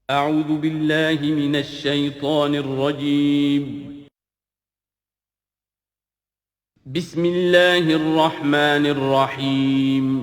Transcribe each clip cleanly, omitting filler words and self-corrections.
اعوذ باللہ من الشیطان الرجیم بسم اللہ الرحمن الرحیم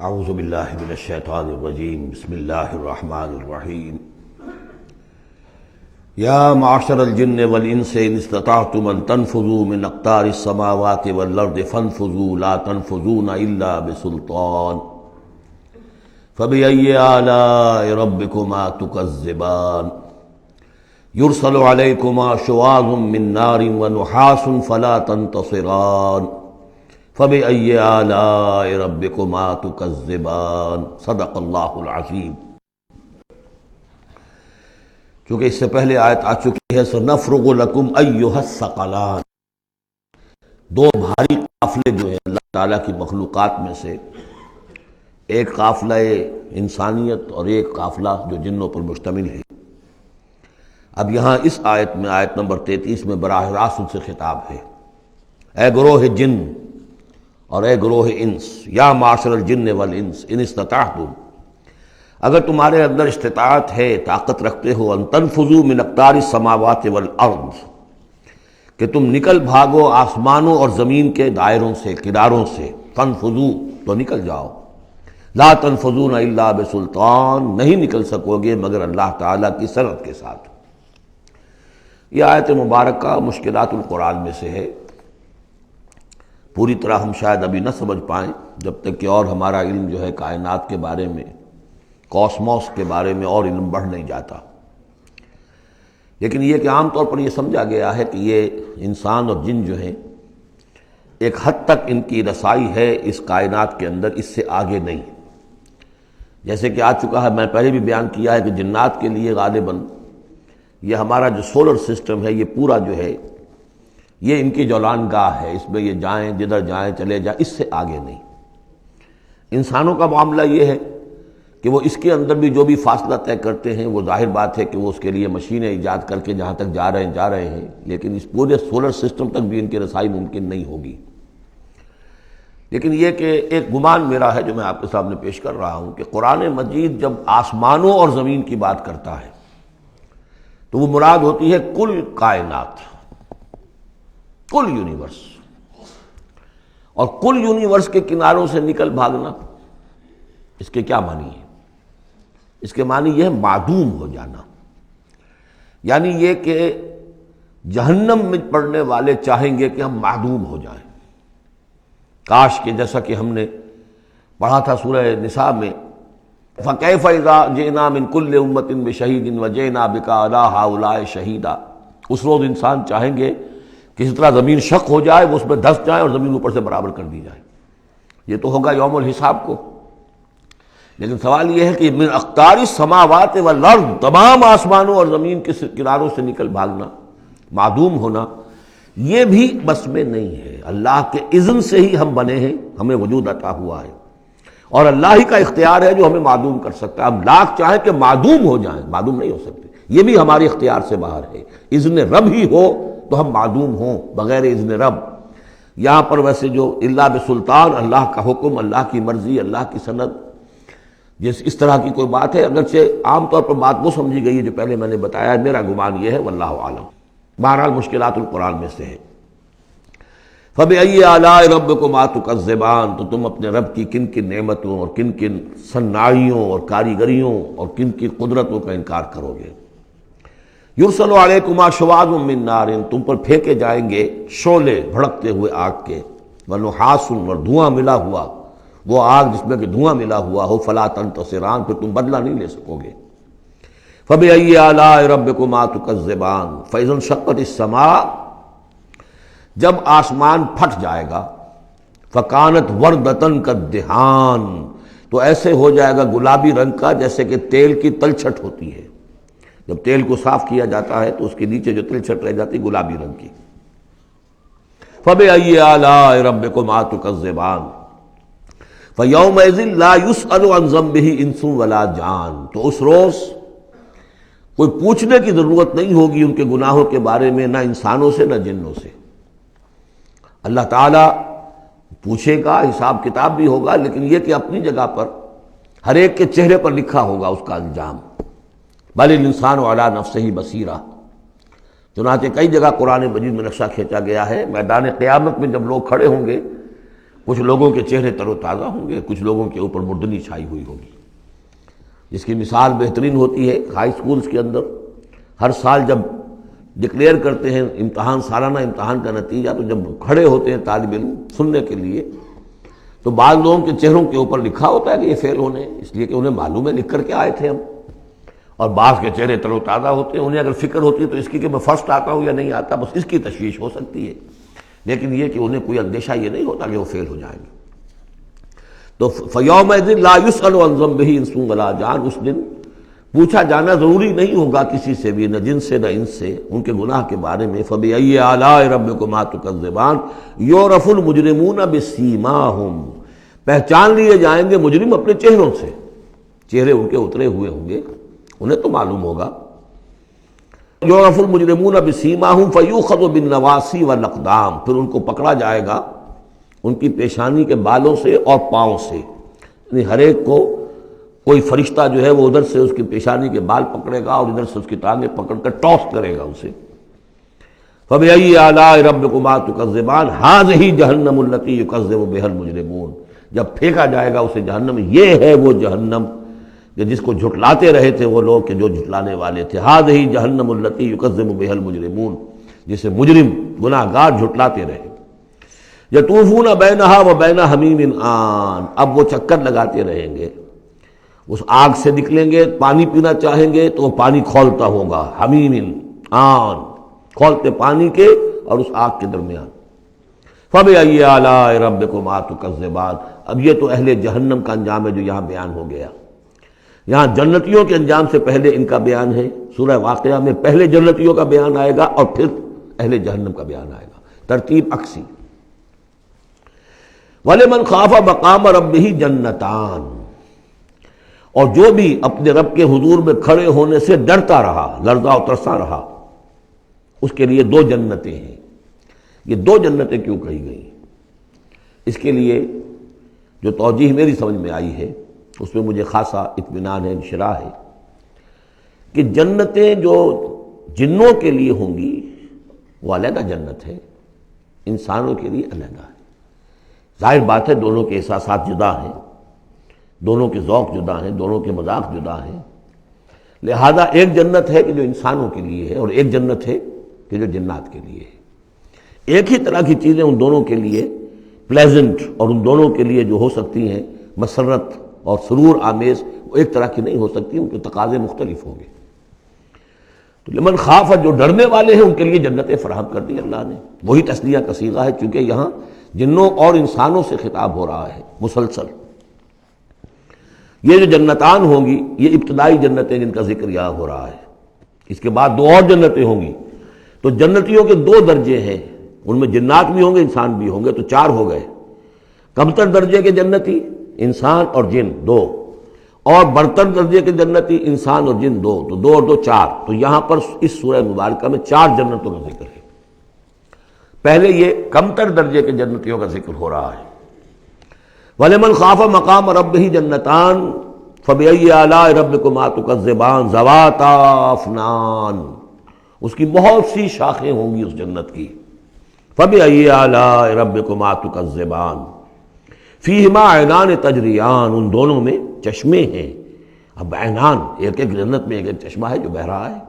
اعوذ باللہ من الشیطان الرجیم بسم اللہ الرحمن الرحیم یا معشر الجن والانس ان استطعتم ان تنفذوا من اقطار السماوات والارض فانفذوا لا تنفذون الا بسلطان فبأي آلاء ربكما تكذبان يرسل عليكما شواظ من نار ونحاس فلا تنتصران فبأي آلاء ربكما تكذبان صدق اللہ العظیم۔ چونکہ اس سے پہلے آیت آ چکی ہے سنفرغ لکم ایھا الثقلان، دو بھاری قافلے جو ہیں اللہ تعالیٰ کی مخلوقات میں سے، ایک قافلہ انسانیت اور ایک قافلہ جو جنوں پر مشتمل ہے۔ اب یہاں اس آیت میں آیت نمبر 33 میں براہ راست ان سے خطاب ہے، اے گروہ جن اور اے گروہ انس، یا معاشر الجن والانس ان استطعتم، اگر تمہارے اندر استطاعت ہے، طاقت رکھتے ہو، ان تنفذوا من اقطار السماوات والارض، کہ تم نکل بھاگو آسمانوں اور زمین کے دائروں سے، کناروں سے، تنفذوا تو نکل جاؤ، لا تنفذون الا بسلطان، نہیں نکل سکو گے مگر اللہ تعالیٰ کی سند کے ساتھ۔ یہ آیت مبارکہ مشکلات القرآن میں سے ہے، پوری طرح ہم شاید ابھی نہ سمجھ پائیں جب تک کہ اور ہمارا علم جو ہے کائنات کے بارے میں، کاسموس کے بارے میں اور علم بڑھ نہیں جاتا۔ لیکن یہ کہ عام طور پر یہ سمجھا گیا ہے کہ یہ انسان اور جن جو ہیں ایک حد تک ان کی رسائی ہے اس کائنات کے اندر، اس سے آگے نہیں۔ جیسے کہ آ چکا ہے، میں پہلے بھی بیان کیا ہے کہ جنات کے لیے غالباً یہ ہمارا جو سولر سسٹم ہے یہ پورا جو ہے یہ ان کی جولان گاہ ہے، اس میں یہ جائیں جدھر جائیں چلے جائیں، اس سے آگے نہیں۔ انسانوں کا معاملہ یہ ہے کہ وہ اس کے اندر بھی جو بھی فاصلہ طے کرتے ہیں، وہ ظاہر بات ہے کہ وہ اس کے لیے مشینیں ایجاد کر کے جہاں تک جا رہے ہیں، لیکن اس پورے سولر سسٹم تک بھی ان کی رسائی ممکن نہیں ہوگی۔ لیکن یہ کہ ایک گمان میرا ہے جو میں آپ کے سامنے پیش کر رہا ہوں کہ قرآن مجید جب آسمانوں اور زمین کی بات کرتا ہے تو وہ مراد ہوتی ہے کل کائنات، کل یونیورس، اور کل یونیورس کے کناروں سے نکل بھاگنا، اس کے کیا معنی ہے؟ اس کے معنی یہ ہے معدوم ہو جانا، یعنی یہ کہ جہنم میں پڑنے والے چاہیں گے کہ ہم معدوم ہو جائیں۔ کاش کہ جیسا کہ ہم نے پڑھا تھا سورہ نساء میں، فَكَيْفَ إِذَا جِئْنَا مِن كُلِّ أُمَّةٍ بِشَهِيدٍ وَجِئْنَا بِكَ عَلَىٰ هَٰؤُلَاءِ شَهِيدًا۔ اس روز انسان چاہیں گے کہ اس طرح زمین شق ہو جائے، وہ اس میں دھس جائے اور زمین اوپر سے برابر کر دی جائے۔ یہ تو ہوگا یوم الحساب کو۔ لیکن سوال یہ ہے کہ من اقطار السماوات والارض، تمام آسمانوں اور زمین کے کناروں سے نکل بھاگنا، معدوم ہونا، یہ بھی بس میں نہیں ہے۔ اللہ کے اذن سے ہی ہم بنے ہیں، ہمیں وجود عطا ہوا ہے، اور اللہ ہی کا اختیار ہے جو ہمیں معدوم کر سکتا ہے۔ ہم لاکھ چاہیں کہ معدوم ہو جائیں، معدوم نہیں ہو سکتے، یہ بھی ہمارے اختیار سے باہر ہے۔ اذن رب ہی ہو تو ہم معدوم ہوں بغیر اذن رب۔ یہاں پر ویسے جو الا بسلطان، اللہ کا حکم، اللہ کی مرضی، اللہ کی سند، اس طرح کی کوئی بات ہے، اگرچہ عام طور پر بات وہ سمجھی گئی ہے جو پہلے میں نے بتایا، میرا گمان یہ ہے واللہ عالم۔ بہرحال مشکلات القرآن میں سے ہے۔ فَبِأَيِّ آلَاءِ رَبِّكُمَا تُكَذِّبَانِ، تو تم اپنے رب کی کن کن نعمتوں اور کن کن صنائیوں اور کاریگریوں اور کن کن قدرتوں کا انکار کرو گے۔ یرسل علیکما شواظ من نار، تم پر پھینکے جائیں گے شعلے بھڑکتے ہوئے آگ کے، ونحاس، اور دھواں ملا ہوا، وہ آگ جس میں کہ دھواں ملا ہوا ہو، فلا تنتصران، پھر تم بدلہ نہیں لے سکو گے۔ فبأي آلاء ربكما تكذبان، فإذا انشقت السماء، جب آسمان پھٹ جائے گا، فکانت وردۃ کالدہان، تو ایسے ہو جائے گا گلابی رنگ کا جیسے کہ تیل کی تلچھٹ ہوتی ہے، جب تیل کو صاف کیا جاتا ہے تو اس کے نیچے جو تلچھٹ رہ جاتی گلابی رنگ کی۔ فَبِأَيِّ آلَاءِ رَبِّكُمَا تُكَذِّبَانِ فَيَوْمَئِذٍ لَا يُسْأَلُ عَنْ ذَنبِهِ إِنسٌ وَلَا جَانٌ، تو اس روز کوئی پوچھنے کی ضرورت نہیں ہوگی ان کے گناہوں کے بارے میں، نہ انسانوں سے نہ جنوں سے۔ اللہ تعالیٰ پوچھے گا، حساب کتاب بھی ہوگا، لیکن یہ کہ اپنی جگہ پر ہر ایک کے چہرے پر لکھا ہوگا اس کا انجام۔ بل الانسان علی نفسہ بصیرہ، چنانچہ کئی جگہ قرآن مجید میں نقشہ کھینچا گیا ہے، میدان قیامت میں جب لوگ کھڑے ہوں گے، کچھ لوگوں کے چہرے تر و تازہ ہوں گے، کچھ لوگوں کے اوپر مردنی چھائی ہوئی ہوگی، جس کی مثال بہترین ہوتی ہے ہائی سکولز کے اندر۔ ہر سال جب ڈکلیئر کرتے ہیں امتحان، سالانہ امتحان کا نتیجہ، تو جب کھڑے ہوتے ہیں طالب علم سننے کے لیے، تو بعض لوگوں کے چہروں کے اوپر لکھا ہوتا ہے کہ یہ فیل ہونے، اس لیے کہ انہیں معلوم ہے لکھ کر کے آئے تھے ہم، اور بعض کے چہرے تر و تازہ ہوتے ہیں، انہیں اگر فکر ہوتی ہے تو اس کی کہ میں فرسٹ آتا ہوں یا نہیں آتا، بس اس کی تشویش ہو سکتی ہے، لیکن یہ کہ انہیں کوئی اندیشہ یہ نہیں ہوتا کہ وہ فیل ہو جائیں گے۔ تو فَيَوْمَئِذٍ لَا يُسْأَلُ عَنْ ذَنبِهِ إِنسٌ وَلَا جَانٌ، اس دن پوچھا جانا ضروری نہیں ہوگا کسی سے بھی، نہ جن سے نہ انس سے، ان کے گناہ کے بارے میں۔ فَبِأَيِّ آلَاءِ رَبِّكُمَا تُكَذِّبَانِ يُعْرَفُ الْمُجْرِمُونَ بِسِيمَاهُمْ، پہچان لیے جائیں گے مجرم اپنے چہروں سے، چہرے ان کے اترے ہوئے ہوں گے، انہیں تو معلوم ہوگا۔ یعرف المجرمون بسیماہم فیؤخذ بالنواصی والاقدام، پھر ان کو پکڑا جائے گا ان کی پیشانی کے بالوں سے اور پاؤں سے، یعنی ہر ایک کو کوئی فرشتہ جو ہے وہ ادھر سے اس کی پیشانی کے بال پکڑے گا اور ادھر سے اس کی ٹانگیں پکڑ کر ٹاس کرے گا اسے۔ فَبِأَيِّ آلَاءِ رَبِّكُمَا تُكَذِّبَانِ هَٰذِهِ جَهَنَّمُ الَّتِي يُكَذِّبُ بِهَا الْمُجْرِمُونَ، جب پھینکا جائے گا اسے جہنم، یہ ہے وہ جہنم کہ جس کو جھٹلاتے رہے تھے وہ لوگ کہ جو جھٹلانے والے تھے۔ هَٰذِهِ جَهَنَّمُ الَّتِي يُكَذِّبُ بِهَا الْمُجْرِمُونَ، جسے مجرم گناہگار جھٹلاتے رہے۔ يَطُوفُونَ بَيْنَهَا وَبَيْنَ حَمِيمٍ آن، اب وہ چکر لگاتے رہیں گے، اس آگ سے نکلیں گے، پانی پینا چاہیں گے تو وہ پانی کھولتا ہوگا، حمیم آن، کھولتے پانی کے اور اس آگ کے درمیان۔ فَبِأَيِّ آلَاءِ رَبِّكُمَا تُكَذِّبَانِ، اب یہ تو اہل جہنم کا انجام ہے جو یہاں بیان ہو گیا۔ یہاں جنتیوں کے انجام سے پہلے ان کا بیان ہے، سورہ واقعہ میں پہلے جنتیوں کا بیان آئے گا اور پھر اہل جہنم کا بیان آئے گا، ترتیب عکسی۔ وَلِمَنْ خَافَ مَقَامَ رَبِّهِ جَنَّتَانِ، اور جو بھی اپنے رب کے حضور میں کھڑے ہونے سے ڈرتا رہا، لرزا و ترسا رہا، اس کے لیے دو جنتیں ہیں۔ یہ دو جنتیں کیوں کہی گئی؟ اس کے لیے جو توجیہ میری سمجھ میں آئی ہے اس میں مجھے خاصا اطمینان ہے، انشراح ہے، کہ جنتیں جو جنوں کے لیے ہوں گی وہ علیحدہ جنت ہے، انسانوں کے لیے علیحدہ ہے۔ ظاہر بات ہے دونوں کے احساسات جدا ہیں، دونوں کے ذوق جدا ہیں، دونوں کے مذاق جدا ہیں، لہذا ایک جنت ہے کہ جو انسانوں کے لیے ہے اور ایک جنت ہے کہ جو جنات کے لیے ہے۔ ایک ہی طرح کی چیزیں ان دونوں کے لیے پلیزنٹ اور ان دونوں کے لیے جو ہو سکتی ہیں مسرت اور سرور آمیز، وہ ایک طرح کی نہیں ہو سکتی، ان کے تقاضے مختلف ہوں گے۔ تو لمن خاف، جو ڈرنے والے ہیں ان کے لیے جنتیں فراہم کر دی اللہ نے، وہی تسلیہ کا صیغہ ہے، چونکہ یہاں جنوں اور انسانوں سے خطاب ہو رہا ہے مسلسل۔ یہ جو جنتان ہوں گی یہ ابتدائی جنتیں جن کا ذکر یہاں ہو رہا ہے، اس کے بعد دو اور جنتیں ہوں گی، تو جنتیوں کے دو درجے ہیں، ان میں جنات بھی ہوں گے انسان بھی ہوں گے، تو چار ہو گئے۔ کمتر درجے کے جنتی انسان اور جن دو، اور برتر درجے کے جنتی انسان اور جن دو، تو دو اور دو چار۔ تو یہاں پر اس سورہ مبارکہ میں چار جنتوں کا ذکر ہے۔ پہلے یہ کمتر درجے کے جنتیوں کا ذکر ہو رہا ہے۔ وَلِمَنْ خَافَ مَقَامَ رَبِّهِ جَنَّتَانِ فَبِأَيِّ آلَاءِ رَبِّكُمَا تُكَذِّبَانِ ذَوَاتَا أَفْنَانٍ، اس کی بہت سی شاخیں ہوں گی اس جنت کی۔ فَبِأَيِّ آلَاءِ رَبِّكُمَا تُكَذِّبَانِ فِيهِمَا عَيْنَانِ تَجْرِيَانِ، ان دونوں میں چشمے ہیں۔ اب عینان، ایک ایک جنت میں ایک ایک چشمہ ہے جو بہہ رہا ہے۔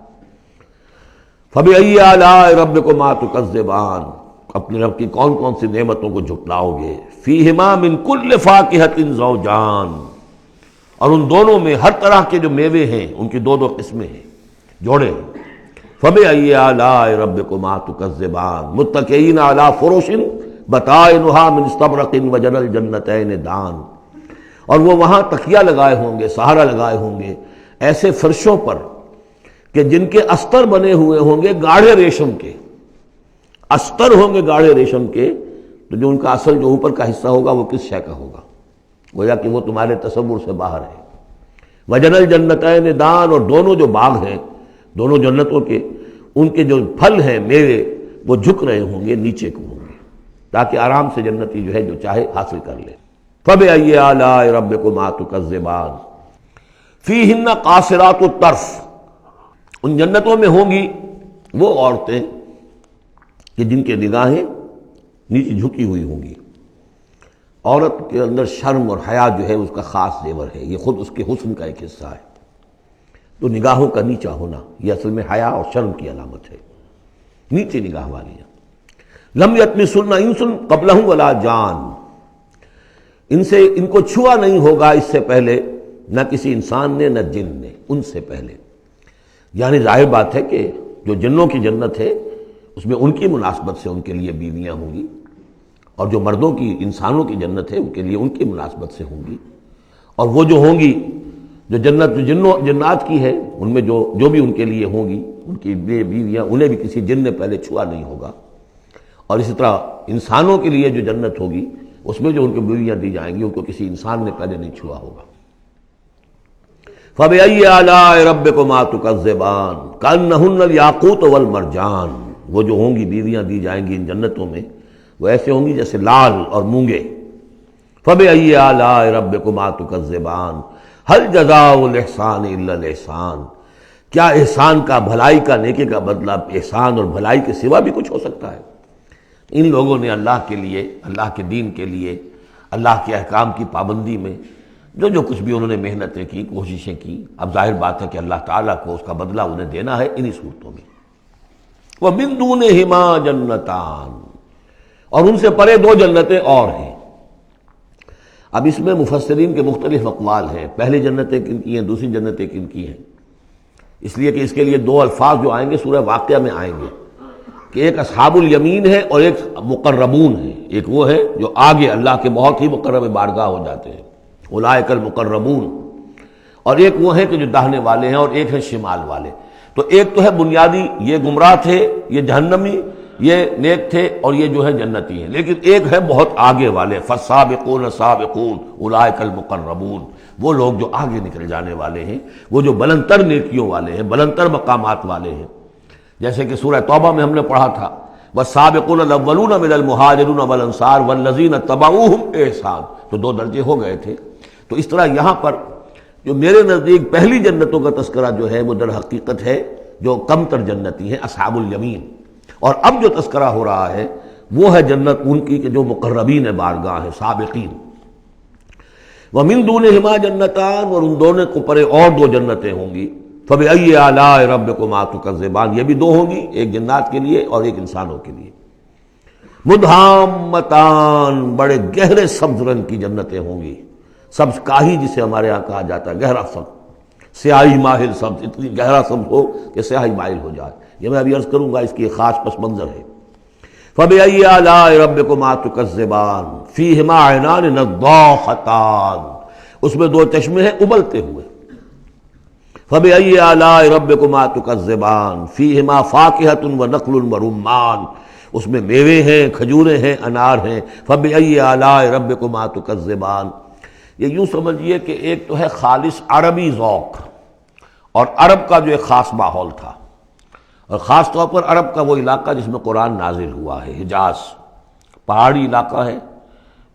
فَبِأَيِّ آلَاءِ رَبِّكُمَا تُكَذِّبَانِ، اپنے رب کی کون کون سی نعمتوں کو جھٹلاؤ گے۔ فیہما من کل فاکہۃ زوجان، اور ان دونوں میں ہر طرح کے جو میوے ہیں ان کی دو دو قسمیں ہیں، جوڑے۔ فبأی آلاء ربکما تکذبان متکئین علی فرش بطائنها من استبرق وجنى الجنتین دان، اور وہ وہاں تکیہ لگائے ہوں گے، سہارا لگائے ہوں گے ایسے فرشوں پر کہ جن کے استر بنے ہوئے ہوں گے گاڑھے ریشم کے، استر ہوں گے گاڑھے ریشم کے، تو جو ان کا اصل جو اوپر کا حصہ ہوگا وہ کس شے کا ہوگا؟ گویا کہ وہ تمہارے تصور سے باہر ہے۔ وجن الجنتین دان، اور دونوں جو باغ ہیں دونوں جنتوں کے، ان کے جو پھل ہیں میوے وہ جھک رہے ہوں گے، نیچے کو ہوں گے، تاکہ آرام سے جنتی جو ہے جو چاہے حاصل کر لے۔ فَبِأَيِّ آلَاءِ رَبِّكُمَا تُكَذِّبَانِ فِيهِنَّ قَاصِرَاتُ الطَّرْفِ، ان جنتوں میں ہوں گی وہ عورتیں کہ جن کے نگاہیں نیچے جھکی ہوئی ہوں گی۔ عورت کے اندر شرم اور حیا جو ہے اس کا خاص زیور ہے، یہ خود اس کے حسن کا ایک حصہ ہے۔ تو نگاہوں کا نیچا ہونا یہ اصل میں حیا اور شرم کی علامت ہے، نیچے نگاہ والیاں۔ لم یطمثن انس قبلہم ولا جان، ان کو چھوا نہیں ہوگا اس سے پہلے نہ کسی انسان نے نہ جن نے، ان سے پہلے۔ یعنی ظاہر بات ہے کہ جو جنوں کی جنت ہے اس میں ان کی مناسبت سے ان کے لیے بیویاں ہوں گی، اور جو مردوں کی انسانوں کی جنت ہے ان کے لیے ان کی مناسبت سے ہوں گی، اور وہ جو ہوں گی جو جنت جو جنات کی ہے ان میں جو بھی ان کے لیے ہوں گی ان کی بیویاں، انہیں بھی کسی جن نے پہلے چھوا نہیں ہوگا۔ اور اسی طرح انسانوں کے لیے جو جنت ہوگی اس میں جو ان کو بیویاں دی جائیں گی ان کو کسی انسان نے پہلے نہیں چھوا ہوگا۔ فَبِأَيِّ آلَاءِ رَبِّكُمَا تُكَذِّبَانِ كَأَنَّهُنَّ الْيَاقُوتُ وَالْمَرْجَانُ، وہ جو ہوں گی بیویاں دی جائیں گی ان جنتوں میں وہ ایسے ہوں گی جیسے لال اور مونگے۔ فَبِأَيِّ آلَاءِ رَبِّكُمَا تُكَذِّبَانِ هَلْ جَزَاءُ الْإِحْسَانِ إِلَّا الْإِحْسَانُ، کیا احسان کا، بھلائی کا، نیکی کا بدلہ احسان اور بھلائی کے سوا بھی کچھ ہو سکتا ہے؟ ان لوگوں نے اللہ کے لیے، اللہ کے دین کے لیے، اللہ کے احکام کی پابندی میں جو کچھ بھی انہوں نے محنتیں کی، کوششیں کی، اب ظاہر بات ہے کہ اللہ تعالیٰ کو اس کا بدلہ انہیں دینا ہے انہی صورتوں میں۔ وَمِن دُونِهِمَا جَنَّتَانِ، اور ان سے پرے دو جنتیں اور ہیں۔ اب اس میں مفسرین کے مختلف اقوال ہیں، پہلی جنتیں کن کی ہیں، دوسری جنتیں کن کی ہیں، اس لیے کہ اس کے لیے دو الفاظ جو آئیں گے سورہ واقعہ میں آئیں گے کہ ایک اصحاب الیمین ہے اور ایک مقربون ہے۔ ایک وہ ہے جو آگے اللہ کے بہت ہی مقرب بارگاہ ہو جاتے ہیں، اولئک المقربون، اور ایک وہ ہے کہ جو داہنے والے ہیں، اور ایک ہے شمال والے۔ تو ایک تو ہے بنیادی، یہ گمراہ تھے، یہ جہنمی، یہ نیک تھے، اور یہ جو ہے جنتی ہیں، لیکن ایک ہے بہت آگے والے، فالسابقون السابقون اولئک المقربون، وہ لوگ جو آگے نکل جانے والے ہیں، وہ جو بلند تر نیکیوں والے ہیں، بلند تر مقامات والے ہیں۔ جیسے کہ سورہ توبہ میں ہم نے پڑھا تھا والسابقون الاولون من المہاجرین والانصار والذین اتبعوہم بإحسان، تو دو درجے ہو گئے تھے۔ تو اس طرح یہاں پر جو میرے نزدیک پہلی جنتوں کا تذکرہ جو ہے وہ در حقیقت ہے جو کم تر جنتی ہیں، اصحاب الیمین، اور اب جو تذکرہ ہو رہا ہے وہ ہے جنت ان کی کہ جو مقربین بارگاہ ہیں، سابقین۔ وَمِن دُونِهِمَا جَنَّتَانِ، اور ان دونوں کو پرے اور دو جنتیں ہوں گی۔ فَبِأَيِّ آلَاءِ رَبِّكُمَا تُكَذِّبَانِ، یہ بھی دو ہوں گی، ایک جنات کے لیے اور ایک انسانوں کے لیے۔ مُدْحَامَّتَانِ، بڑے گہرے سبز رنگ کی جنتیں ہوں گی، سبز کاہی جسے ہمارے ہاں کہا جاتا ہے، گہرا سبز، سیاہی مائل سبز، اتنی گہرا سبز ہو کہ سیاہی مائل ہو جائے۔ یہ میں ابھی عرض کروں گا، اس کی ایک خاص پس منظر ہے۔ فَبِأَيِّ آلَاءِ رَبِّكُمَا تُكَذِّبَانِ فِيهِمَا عَيْنَانِ نَضَّاخَتَانِ، اس میں دو چشمے ہیں ابلتے ہوئے۔ فَبِأَيِّ آلَاءِ رَبِّكُمَا تُكَذِّبَانِ فِيهِمَا فَاكِهَةٌ وَنَخْلٌ وَرُمَّانٌ، اس میں میوے ہیں، کھجوریں ہیں، انار ہیں۔ فَبِأَيِّ آلَاءِ رَبِّكُمَا تُكَذِّبَانِ، یہ یوں سمجھیے کہ ایک تو ہے خالص عربی ذوق، اور عرب کا جو ایک خاص ماحول تھا، اور خاص طور پر عرب کا وہ علاقہ جس میں قرآن نازل ہوا ہے، حجاز، پہاڑی علاقہ ہے،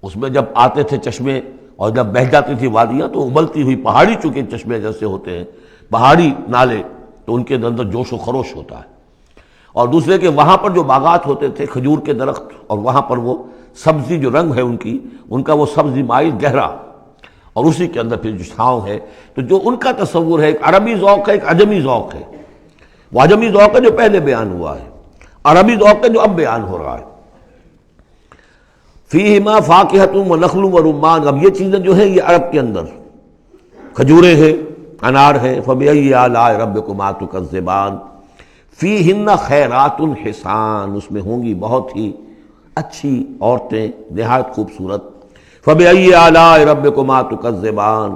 اس میں جب آتے تھے چشمے اور جب بہہ جاتی تھی وادیاں تو ابلتی ہوئی پہاڑی، چونکہ چشمے جیسے ہوتے ہیں پہاڑی نالے، تو ان کے اندر جوش و خروش ہوتا ہے۔ اور دوسرے کہ وہاں پر جو باغات ہوتے تھے کھجور کے درخت، اور وہاں پر وہ سبزی جو رنگ ہے ان کا وہ سبزی مائل گہرا، اور اسی کے اندر پھر جو چھاؤں ہے، تو جو ان کا تصور ہے ایک عربی ذوق ہے، ایک عجمی ذوق ہے۔ وہ عجمی ذوق ہے جو پہلے بیان ہوا ہے، عربی ذوق ہے جو اب بیان ہو رہا ہے۔ فیہما فاکہۃ ونخل ورمان، اب یہ چیزیں جو ہیں یہ عرب کے اندر کھجوریں ہیں، انار ہیں۔ فبأی آلاء ربکما تکذبان فیہن خیرات حسان، اس میں ہوں گی بہت ہی اچھی عورتیں، نہایت خوبصورت۔ فبأي آلاء ربكما تكذبان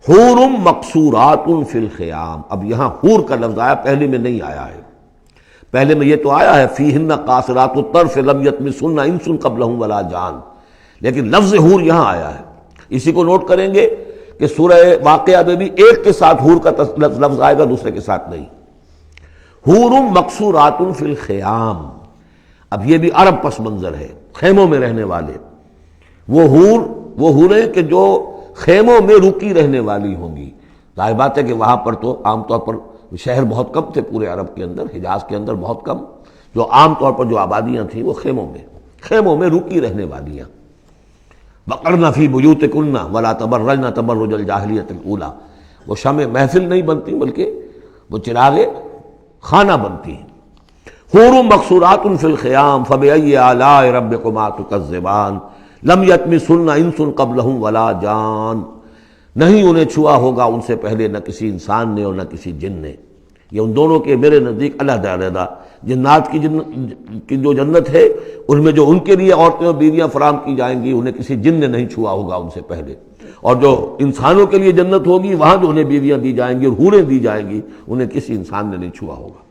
حور مقصورات فی الخیام. اب یہاں حور کا لفظ آیا، پہلے میں نہیں آیا ہے. پہلے میں یہ تو آیا ہے فیہن قاصرات الطرف لم یطمثن انس قبلہم ولا جان، لیکن لفظ حور یہاں آیا ہے. اسی کو نوٹ کریں گے کہ سورہ واقعہ میں بھی ایک کے ساتھ حور کا لفظ آئے گا، دوسرے کے ساتھ نہیں. حور مقصورات فی الخیام. اب یہ بھی عرب پس منظر ہے، خیموں میں رہنے والے. وہ حوریں کہ جو خیموں میں رکی رہنے والی ہوں گی. ظاہر بات ہے کہ وہاں پر تو عام طور پر شہر بہت کم تھے پورے عرب کے اندر، حجاز کے اندر بہت کم. جو عام طور پر جو آبادیاں تھیں وہ خیموں میں رکی رہنے والیاں. وقرن فی بیوتکن ولا تبرجن تبرج الجاہلیۃ الاولی. وہ شمع محفل نہیں بنتی بلکہ وہ چراغ خانہ بنتی ہیں. حور مقصورات فی الخیام فبأی آلاء ربکما تکذبان لم یطمثن انس قبلہم ولا جان. نہیں انہیں چھوا ہوگا ان سے پہلے نہ کسی انسان نے اور نہ کسی جن نے. یہ ان دونوں کے میرے نزدیک علیحدہ علیحدہ. جنات کی جو جنت ہے ان میں جو ان کے لیے عورتیں اور بیویاں فراہم کی جائیں گی انہیں کسی جن نے نہیں چھوا ہوگا ان سے پہلے. اور جو انسانوں کے لیے جنت ہوگی وہاں جو انہیں بیویاں دی جائیں گی اور حوریں دی جائیں گی انہیں کسی انسان نے نہیں چھوا ہوگا.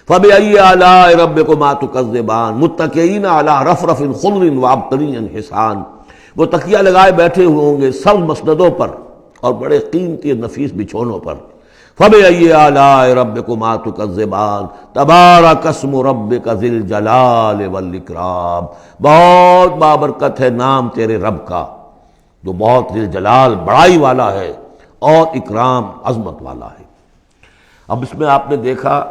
فبأي آلاء ربكما تكذبان متكئين على رفرف خضر وعبقري حسان. وہ تکیہ لگائے بیٹھے ہوئے ہوں گے سب مسندوں پر اور بڑے قیمتی اور نفیس بچھونوں پر. فبأي آلاء ربكما تكذبان تبارك اسم ربك ذي الجلال والإكرام. بہت بابرکت ہے نام تیرے رب کا جو بہت ذی الجلال بڑائی والا ہے اور اکرام عظمت والا ہے. اب اس میں آپ نے دیکھا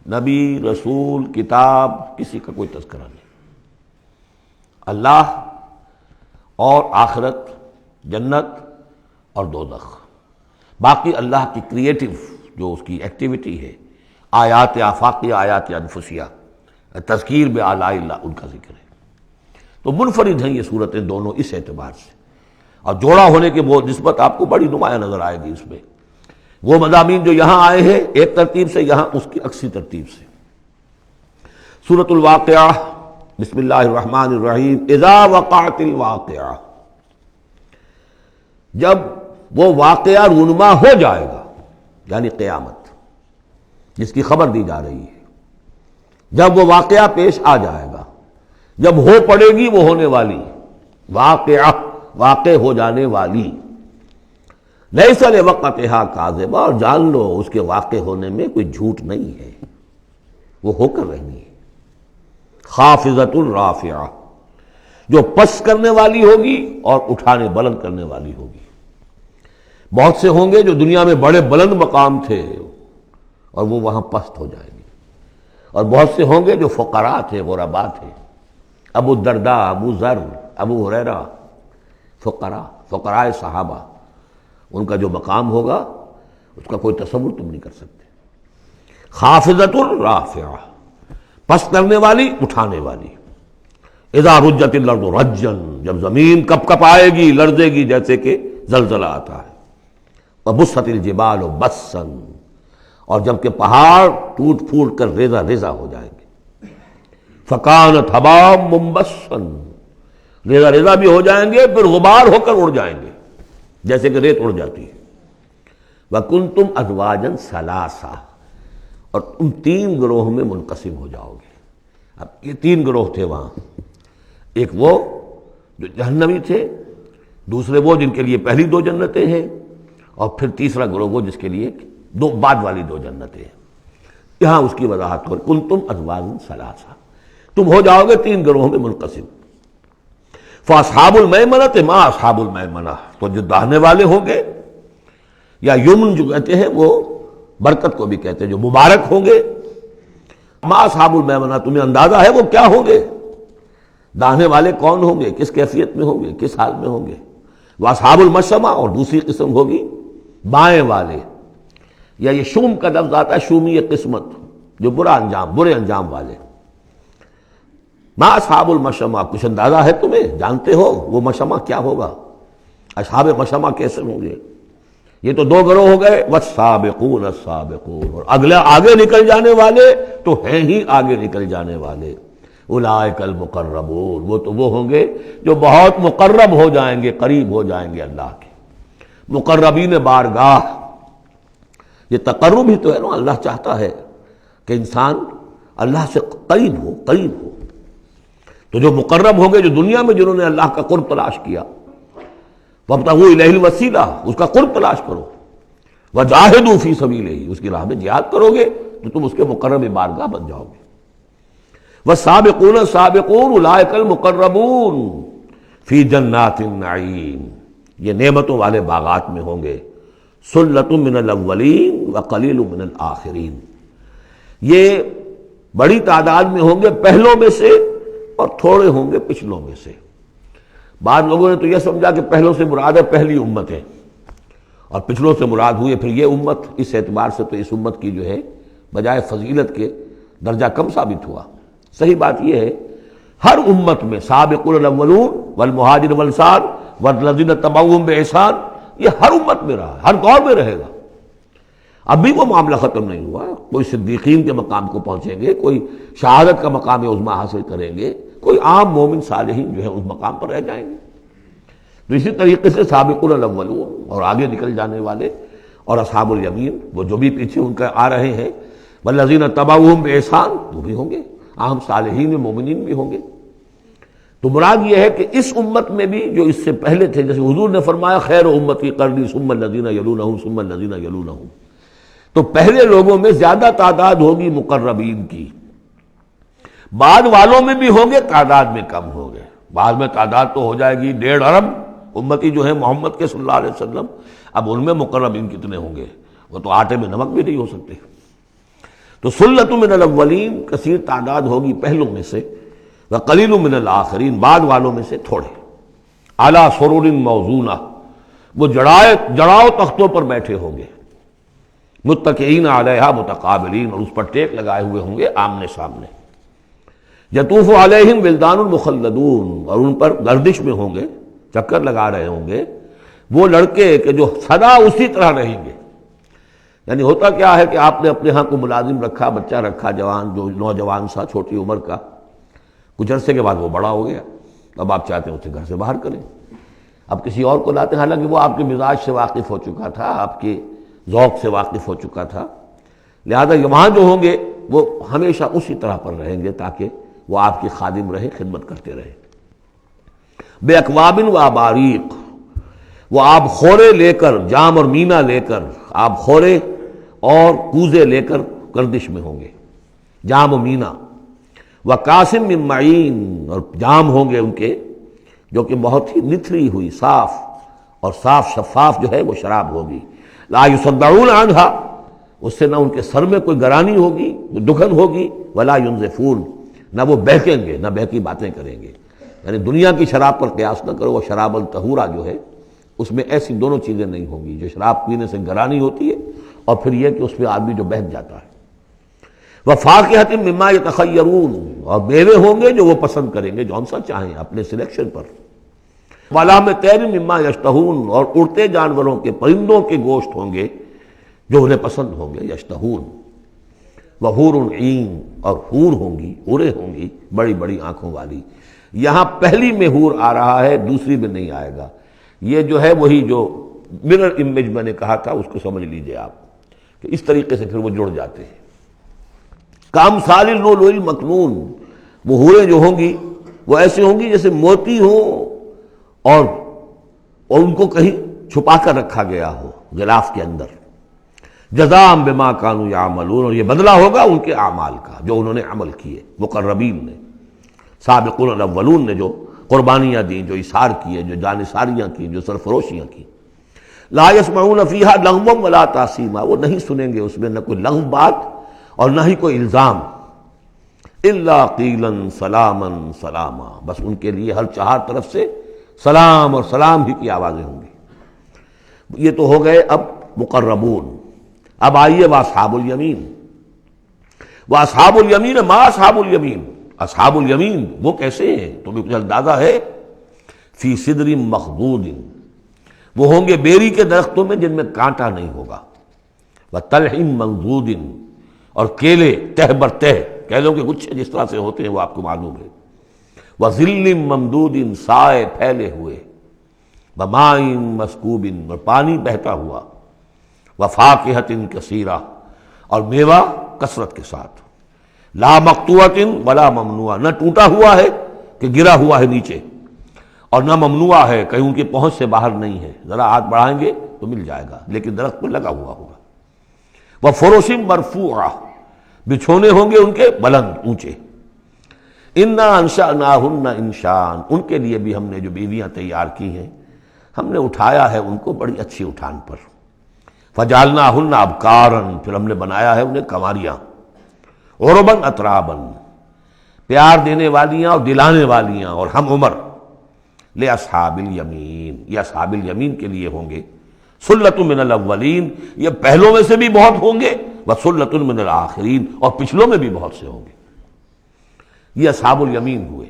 نبی رسول کتاب کسی کا کوئی تذکرہ نہیں. اللہ اور آخرت، جنت اور دوزخ. باقی اللہ کی کریٹو جو اس کی ایکٹیویٹی ہے، آیات آفاقیہ، آیات انفسیہ، تذکیر بآلاء اللہ، ان کا ذکر ہے. تو منفرد ہیں یہ صورتیں دونوں اس اعتبار سے. اور جوڑا ہونے کے وہ نسبت آپ کو بڑی نمایاں نظر آئے گی اس میں. وہ مضامین جو یہاں آئے ہیں ایک ترتیب سے، یہاں اس کی عکسی ترتیب سے. سورۃ الواقعہ، بسم اللہ الرحمن الرحیم. اذا وقعت الواقعہ، جب وہ واقعہ رونما ہو جائے گا، یعنی قیامت جس کی خبر دی جا رہی ہے. جب وہ واقعہ پیش آ جائے گا، جب ہو پڑے گی وہ ہونے والی واقعہ، واقع ہو جانے والی. لیس لوقتھا کاذبہ، اور جان لو اس کے واقع ہونے میں کوئی جھوٹ نہیں ہے، وہ ہو کر رہنی ہے. خافضۃ رافعہ، جو پس کرنے والی ہوگی اور اٹھانے بلند کرنے والی ہوگی. بہت سے ہوں گے جو دنیا میں بڑے بلند مقام تھے اور وہ وہاں پست ہو جائیں گے، اور بہت سے ہوں گے جو فقراء تھے، غرباء تھے. ابو الدرداء، ابو ذر، ابو ہریرہ، فقراء صحابہ، ان کا جو مقام ہوگا اس کا کوئی تصور تم نہیں کر سکتے. خافضۃ رافعہ، پس کرنے والی، اٹھانے والی. اذا رجت الارض رجا، جب زمین کپ کپ آئے گی، لرزے گی جیسے کہ زلزلہ آتا ہے. وبست الجبال بسا، اور جب کہ پہاڑ ٹوٹ پھوٹ کر ریزہ ریزہ ہو جائیں گے. فکانت حباء منبثا، ریزہ ریزہ بھی ہو جائیں گے، پھر غبار ہو کر اڑ جائیں گے جیسے کہ ریت اڑ جاتی ہے. وَكُنْتُمْ أَزْوَاجًا ثَلَاثًا، اور تم تین گروہ میں منقسم ہو جاؤ گے. اب یہ تین گروہ تھے وہاں. ایک وہ جو جہنمی تھے، دوسرے وہ جن کے لیے پہلی دو جنتیں ہیں، اور پھر تیسرا گروہ وہ جس کے لیے دو بعد والی دو جنتیں ہیں. یہاں اس کی وضاحت ہو. كُنْتُمْ أَزْوَاجًا ثَلَاثًا، تم ہو جاؤ گے تین گروہوں میں منقسم. فَأَصْحَابُ الْمَيْمَنَةِ مَا أَصْحَابُ الْمَيْمَنَةِ، تو جو داہنے والے ہوں گے، یا یمن جو کہتے ہیں وہ برکت کو بھی کہتے ہیں، جو مبارک ہوں گے. ما اصحاب المیمنہ، تمہیں اندازہ ہے وہ کیا ہوں گے؟ داہنے والے کون ہوں گے، کس کیفیت میں ہوں گے، کس حال میں ہوں گے؟ وہ اصحاب المشأمہ، اور دوسری قسم ہوگی بائیں والے. یا یہ شوم کا لفظ آتا ہے، شومی قسمت، جو برے انجام والے. ما اصحاب المشأمہ، کچھ اندازہ ہے تمہیں، جانتے ہو وہ مشأمہ کیا ہوگا، اصحاب مشأمہ کیسے ہوں گے؟ یہ تو دو گروہ ہو گئے. والسابقون السابقون، اور اگلے آگے نکل جانے والے تو ہیں ہی آگے نکل جانے والے. اولئک المقربون، وہ تو وہ ہوں گے جو بہت مقرب ہو جائیں گے، قریب ہو جائیں گے اللہ کے، مقربین بارگاہ۔ یہ تقرب ہی تو ہے نا، اللہ چاہتا ہے کہ انسان اللہ سے قریب ہو، قریب ہو۔ تو جو مقرب ہوں گے، جو دنیا میں جنہوں نے اللہ کا قرب تلاش کیا، وابتغوا الیہ الوسیلہ، اس کا قرب تلاش کرو، وجاہدوا فی سبیلہ، اس کی راہ میں جہاد کرو گے تو تم اس کے مقرب بارگاہ بن جاؤ گے۔ والسابقون السابقون اولئک المقربون فی جنات النعیم، یہ نعمتوں والے باغات میں ہوں گے۔ سلۃ من الاولین وقلیل من الآخرین، یہ بڑی تعداد میں ہوں گے پہلوں میں سے اور تھوڑے ہوں گے پچھلوں میں سے۔ بعض لوگوں نے تو یہ سمجھا کہ پہلوں سے مراد ہے پہلی امتیں، اور پچھلوں سے مراد ہوئی پھر یہ امت، اس اعتبار سے تو اس امت کی جو ہے بجائے فضیلت کے درجہ کم ثابت ہوا۔ صحیح بات یہ ہے ہر امت میں سابقون الاولون والمہاجرون والانصار والذین اتبعوہم بإحسان، یہ ہر امت میں رہا، ہر دور میں رہے گا۔ ابھی وہ معاملہ ختم نہیں ہوا، کوئی صدیقین کے مقام کو پہنچیں گے، کوئی شہادت کا مقام عظمیٰ حاصل کریں گے، کوئی عام مومن صالحین جو ہے اس مقام پر رہ جائیں گے۔ تو اسی طریقے سے سابقون الاولون اور آگے نکل جانے والے، اور اصحاب الیمین وہ جو بھی پیچھے ان کا آ رہے ہیں، والذین اتبعوہم بإحسان، وہ بھی ہوں گے، عام صالحین مومنین بھی ہوں گے۔ تو مراد یہ ہے کہ اس امت میں بھی جو اس سے پہلے تھے، جیسے حضور نے فرمایا خیر امتی قرنی ثم الذین یلونہم ثم الذین یلونہم، تو پہلے لوگوں میں زیادہ تعداد ہوگی مقربین کی، بعد والوں میں بھی ہوں گے، تعداد میں کم ہوں گے۔ بعد میں تعداد تو ہو جائے گی 1.5 ارب امتی جو ہیں محمد کے صلی اللہ علیہ وسلم، اب ان میں مقربین کتنے ہوں گے؟ وہ تو آٹے میں نمک بھی نہیں ہو سکتے۔ تو سلۃ من الاولین کثیر تعداد ہوگی پہلوں میں سے، وقلیل من الآخرین بعد والوں میں سے تھوڑے۔ علی سرر موضونہ، وہ جڑاؤ تختوں پر بیٹھے ہوں گے، متکئین علیہا متقابلین، اور اس پر ٹیک لگائے ہوئے ہوں گے آمنے سامنے۔ یطوف علیہم ولدان مخلدون، اور ان پر گردش میں ہوں گے، چکر لگا رہے ہوں گے وہ لڑکے کہ جو سدا اسی طرح رہیں گے۔ یعنی ہوتا کیا ہے کہ آپ نے اپنے ہاں کو ملازم رکھا، بچہ رکھا، جوان جو نوجوان سا چھوٹی عمر کا، کچھ عرصے کے بعد وہ بڑا ہو گیا، اب آپ چاہتے ہیں اسے گھر سے باہر کریں، اب کسی اور کو لاتے ہیں، حالانکہ وہ آپ کے مزاج سے واقف ہو چکا تھا، آپ کے ذوق سے واقف ہو چکا تھا، لہذا وہاں جو ہوں گے وہ ہمیشہ اسی طرح پر رہیں گے تاکہ وہ آپ کی خادم رہے، خدمت کرتے رہے۔ بے اکواب و اباریق، وہ آب خورے لے کر، جام اور مینا لے کر، آب خورے اور کوزے لے کر گردش میں ہوں گے، جام و مینا۔ وقاسم من معین، اور جام ہوں گے ان کے جو کہ بہت ہی نتھری ہوئی، صاف اور صاف شفاف جو ہے وہ شراب ہوگی۔ لا یصدعون عنہا، اس سے نہ ان کے سر میں کوئی گرانی ہوگی، دکھن ہوگی، ولا ینزفون، نہ وہ بہکیں گے، نہ بہکی باتیں کریں گے۔ یعنی دنیا کی شراب پر قیاس نہ کرو، وہ شراب الطہورہ جو ہے اس میں ایسی دونوں چیزیں نہیں ہوں گی، جو شراب پینے سے گرانی ہوتی ہے اور پھر یہ کہ اس میں آدمی جو بہک جاتا ہے۔ وفاکہۃ مما یتخیرون، اور میوے ہوں گے جو وہ پسند کریں گے، جون سا چاہیں اپنے سلیکشن پر۔ ولحم طیر مما یشتہون، اور اڑتے جانوروں کے، پرندوں کے گوشت ہوں گے جو انہیں پسند ہوں گے، یشتہون۔ وحور عین، اور حور ہوں گی، حوریں ہوں گی بڑی بڑی آنکھوں والی۔ یہاں پہلی میں حور آ رہا ہے، دوسری میں نہیں آئے گا۔ یہ جو ہے وہی جو مرر امیج میں نے کہا تھا، اس کو سمجھ لیجئے آپ کہ اس طریقے سے پھر وہ جڑ جاتے ہیں۔ کامثال اللؤلؤ المکنون، وہ حوریں جو ہوں گی وہ ایسے ہوں گی جیسے موتی ہوں اور ان کو کہیں چھپا کر رکھا گیا ہو غلاف کے اندر۔ جزاء بما كانوا يعملون، اور یہ بدلہ ہوگا ان کے اعمال کا جو انہوں نے عمل کیے، مقربین نے، سابقون الاولون نے جو قربانیاں دیں، جو اثار کیے، جو جانثاریاں کی، جو سرفروشیاں کی۔ لا يسمعون فيها لغوا ولا تاثیما، وہ نہیں سنیں گے اس میں نہ کوئی لغو بات اور نہ ہی کوئی الزام۔ الا قیلا سلاما سلاما، بس ان کے لیے ہر چہار طرف سے سلام اور سلام ہی کی آوازیں ہوں گی۔ یہ تو ہو گئے اب مقربون۔ اب آئیے واصحاب الیمین۔ واصحاب الیمین، ما اصحاب الیمین، اصحاب الیمین وہ کیسے ہیں؟ تمہیں کچھ اندازہ ہے؟ فی صدر مخضود، وہ ہوں گے بیری کے درختوں میں جن میں کانٹا نہیں ہوگا، وطلح منضود، اور کیلے تہ بر تہ کہہ لو کہ گچھے جس طرح سے ہوتے ہیں وہ آپ کو معلوم ہے. وَظِلٍّ مَمْدُودٍ سائے پھیلے ہوئے، وَمَاءٍ مَسْکُوبٍ اور پانی بہتا ہوا، وَفَاکِہَةٍ کثیرہ اور میوہ کثرت کے ساتھ، لا مقطوعۃ ولا ممنوعہ، نہ ٹوٹا ہوا ہے کہ گرا ہوا ہے نیچے، اور نہ ممنوع ہے کہیں ان کی پہنچ سے باہر نہیں ہے، ذرا ہاتھ بڑھائیں گے تو مل جائے گا لیکن درخت پر لگا ہوا ہوگا. وَفُرُشٍ مَرْفُوعَةٍ بچھونے ہوں گے ان کے بلند اونچے. اِنَّا أَنشَأْنَاهُنَّ انشان، ان کے لیے بھی ہم نے جو بیویاں تیار کی ہیں ہم نے اٹھایا ہے ان کو بڑی اچھی اٹھان پر. فَجَعَلْنَاهُنَّ أَبْكَارًا پھر ہم نے بنایا ہے انہیں کنواریاں، عُرُبًا أَتْرَابًا پیار دینے والیاں اور دلانے والیاں اور ہم عمر. لِأَصْحَابِ الْيَمِينِ یہ اصحاب الیمین کے لیے ہوں گے. سُلَّةٌ مِّنَ الْأَوَّلِينَ یہ پہلوں میں سے بھی بہت ہوں گے، وَسُلَّةٌ مِّنَ الْآخِرِينَ اور پچھلوں میں بھی بہت سے ہوں گے. یہ اصحاب الیمین ہوئے.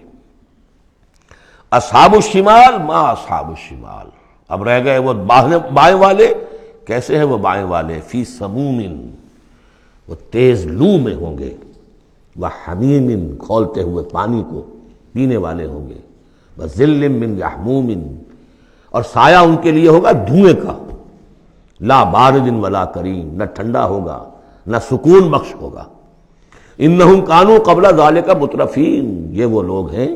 اصحاب الشمال ما اصحاب الشمال اب رہ گئے وہ بائیں والے. کیسے ہیں وہ بائیں والے؟ فی سموم وہ تیز لو میں ہوں گے، وحمیم کھولتے ہوئے پانی کو پینے والے ہوں گے، وظل من یحموم اور سایہ ان کے لیے ہوگا دھوئیں کا، لا بارد ولا کریم نہ ٹھنڈا ہوگا نہ سکون بخش ہوگا. انہم کانوا قبل ذالک مترفین یہ وہ لوگ ہیں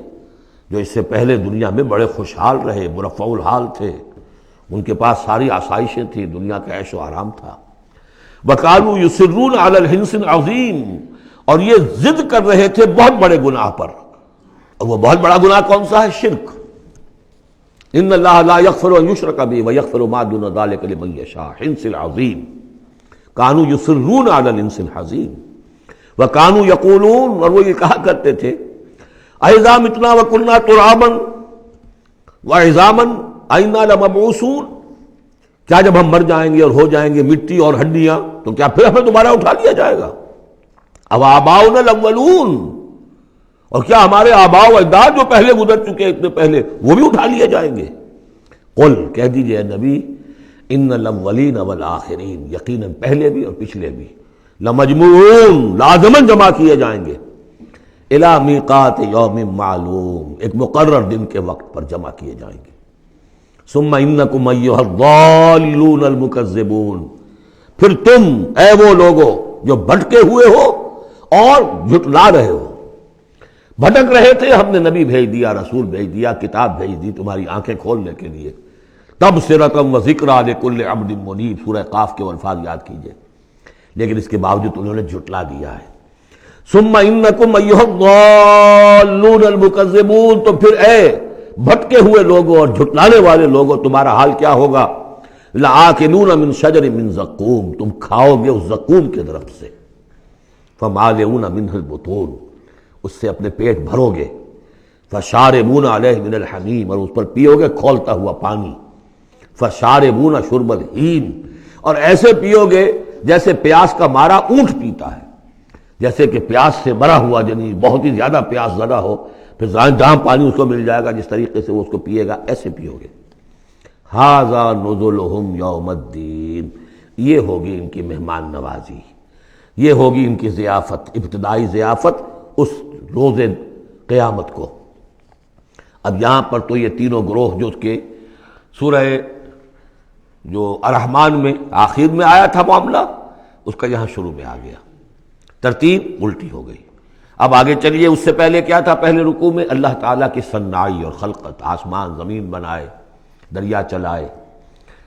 جو اس سے پہلے دنیا میں بڑے خوشحال رہے، مرفع الحال تھے، ان کے پاس ساری آسائشیں تھیں، دنیا کا عیش و آرام تھا. وَكَانُوا يُصِرُّونَ عَلَى الْحِنْثِ الْعَظِيمِ اور یہ ضد کر رہے تھے بہت بڑے گناہ پر. اور وہ بہت بڑا گناہ کون سا ہے؟ شرک. ان اللہ لا یغفر ان یشرک بہ ویغفر ما دون ذلک لمن یشاء. حنث العظیم كانوا يصرون على الحنث العظیم وكانوا یقولون اور وہ یہ کہا کرتے تھے اذا متنا وكنا ترابا وعظاما أئنا لمبعوثون کیا جب ہم مر جائیں گے اور ہو جائیں گے مٹی اور ہڈیاں تو کیا پھر ہمیں دوبارہ اٹھا لیا جائے گا؟ اب آباؤنا الاولون اور کیا ہمارے آباء و اجداد جو پہلے گزر چکے اتنے پہلے وہ بھی اٹھا لیے جائیں گے؟ قل کہہ دیجئے نبی ان الاولین والآخرین یقیناً پہلے بھی اور پچھلے بھی لمجموعون لازماً جمع کیے جائیں گے الی میقات یوم معلوم ایک مقرر دن کے وقت پر جمع کیے جائیں گے. ثم انکم ایھا الضالون المکذبون پھر تم اے وہ لوگو جو بھٹکے ہوئے ہو اور جھٹلا رہے ہو. بھٹک رہے تھے، ہم نے نبی بھیج دیا، رسول بھیج دیا، کتاب بھیج دی تمہاری آنکھیں کھولنے کے لیے. تبصرۃ و ذکریٰ لکل عبد منیب سورہ قاف کے الفاظ یاد کیجئے، لیکن اس کے باوجود انہوں نے جھٹلا دیا ہے. ثم انکم ایھا الضالون المکذبون تو پھر اے بھٹکے ہوئے لوگوں اور جھٹلانے والے لوگوں تمہارا حال کیا ہوگا؟ لآکلون من شجر من زقوم تم کھاؤ گے اس زقوم کے درخت سے. فمالئون منہ البطون اس سے اپنے پیٹ بھرو گے. فشاربون علیہ من الحمیم اور اس پر پیو گے کھولتا ہوا پانی. فشاربون شرب الہیم اور ایسے پیو گے جیسے پیاس کا مارا اونٹ پیتا ہے، جیسے کہ پیاس سے مرا ہوا یعنی بہت ہی زیادہ پیاس زدہ ہو، پھر جہاں پانی اس کو مل جائے گا جس طریقے سے وہ اس کو پیے گا ایسے پیو گے. ھذا نزلھم یوم الدین یہ ہوگی ان کی مہمان نوازی، یہ ہوگی ان کی ضیافت، ابتدائی ضیافت اس روز قیامت کو. اب یہاں پر تو یہ تینوں گروہ جو کہ سورہ جو الرحمن میں آخر میں آیا تھا معاملہ اس کا یہاں شروع میں آ گیا، ترتیب الٹی ہو گئی. اب آگے چلیے، اس سے پہلے کیا تھا؟ پہلے رکوع میں اللہ تعالیٰ کی صنائی اور خلقت، آسمان زمین بنائے، دریا چلائے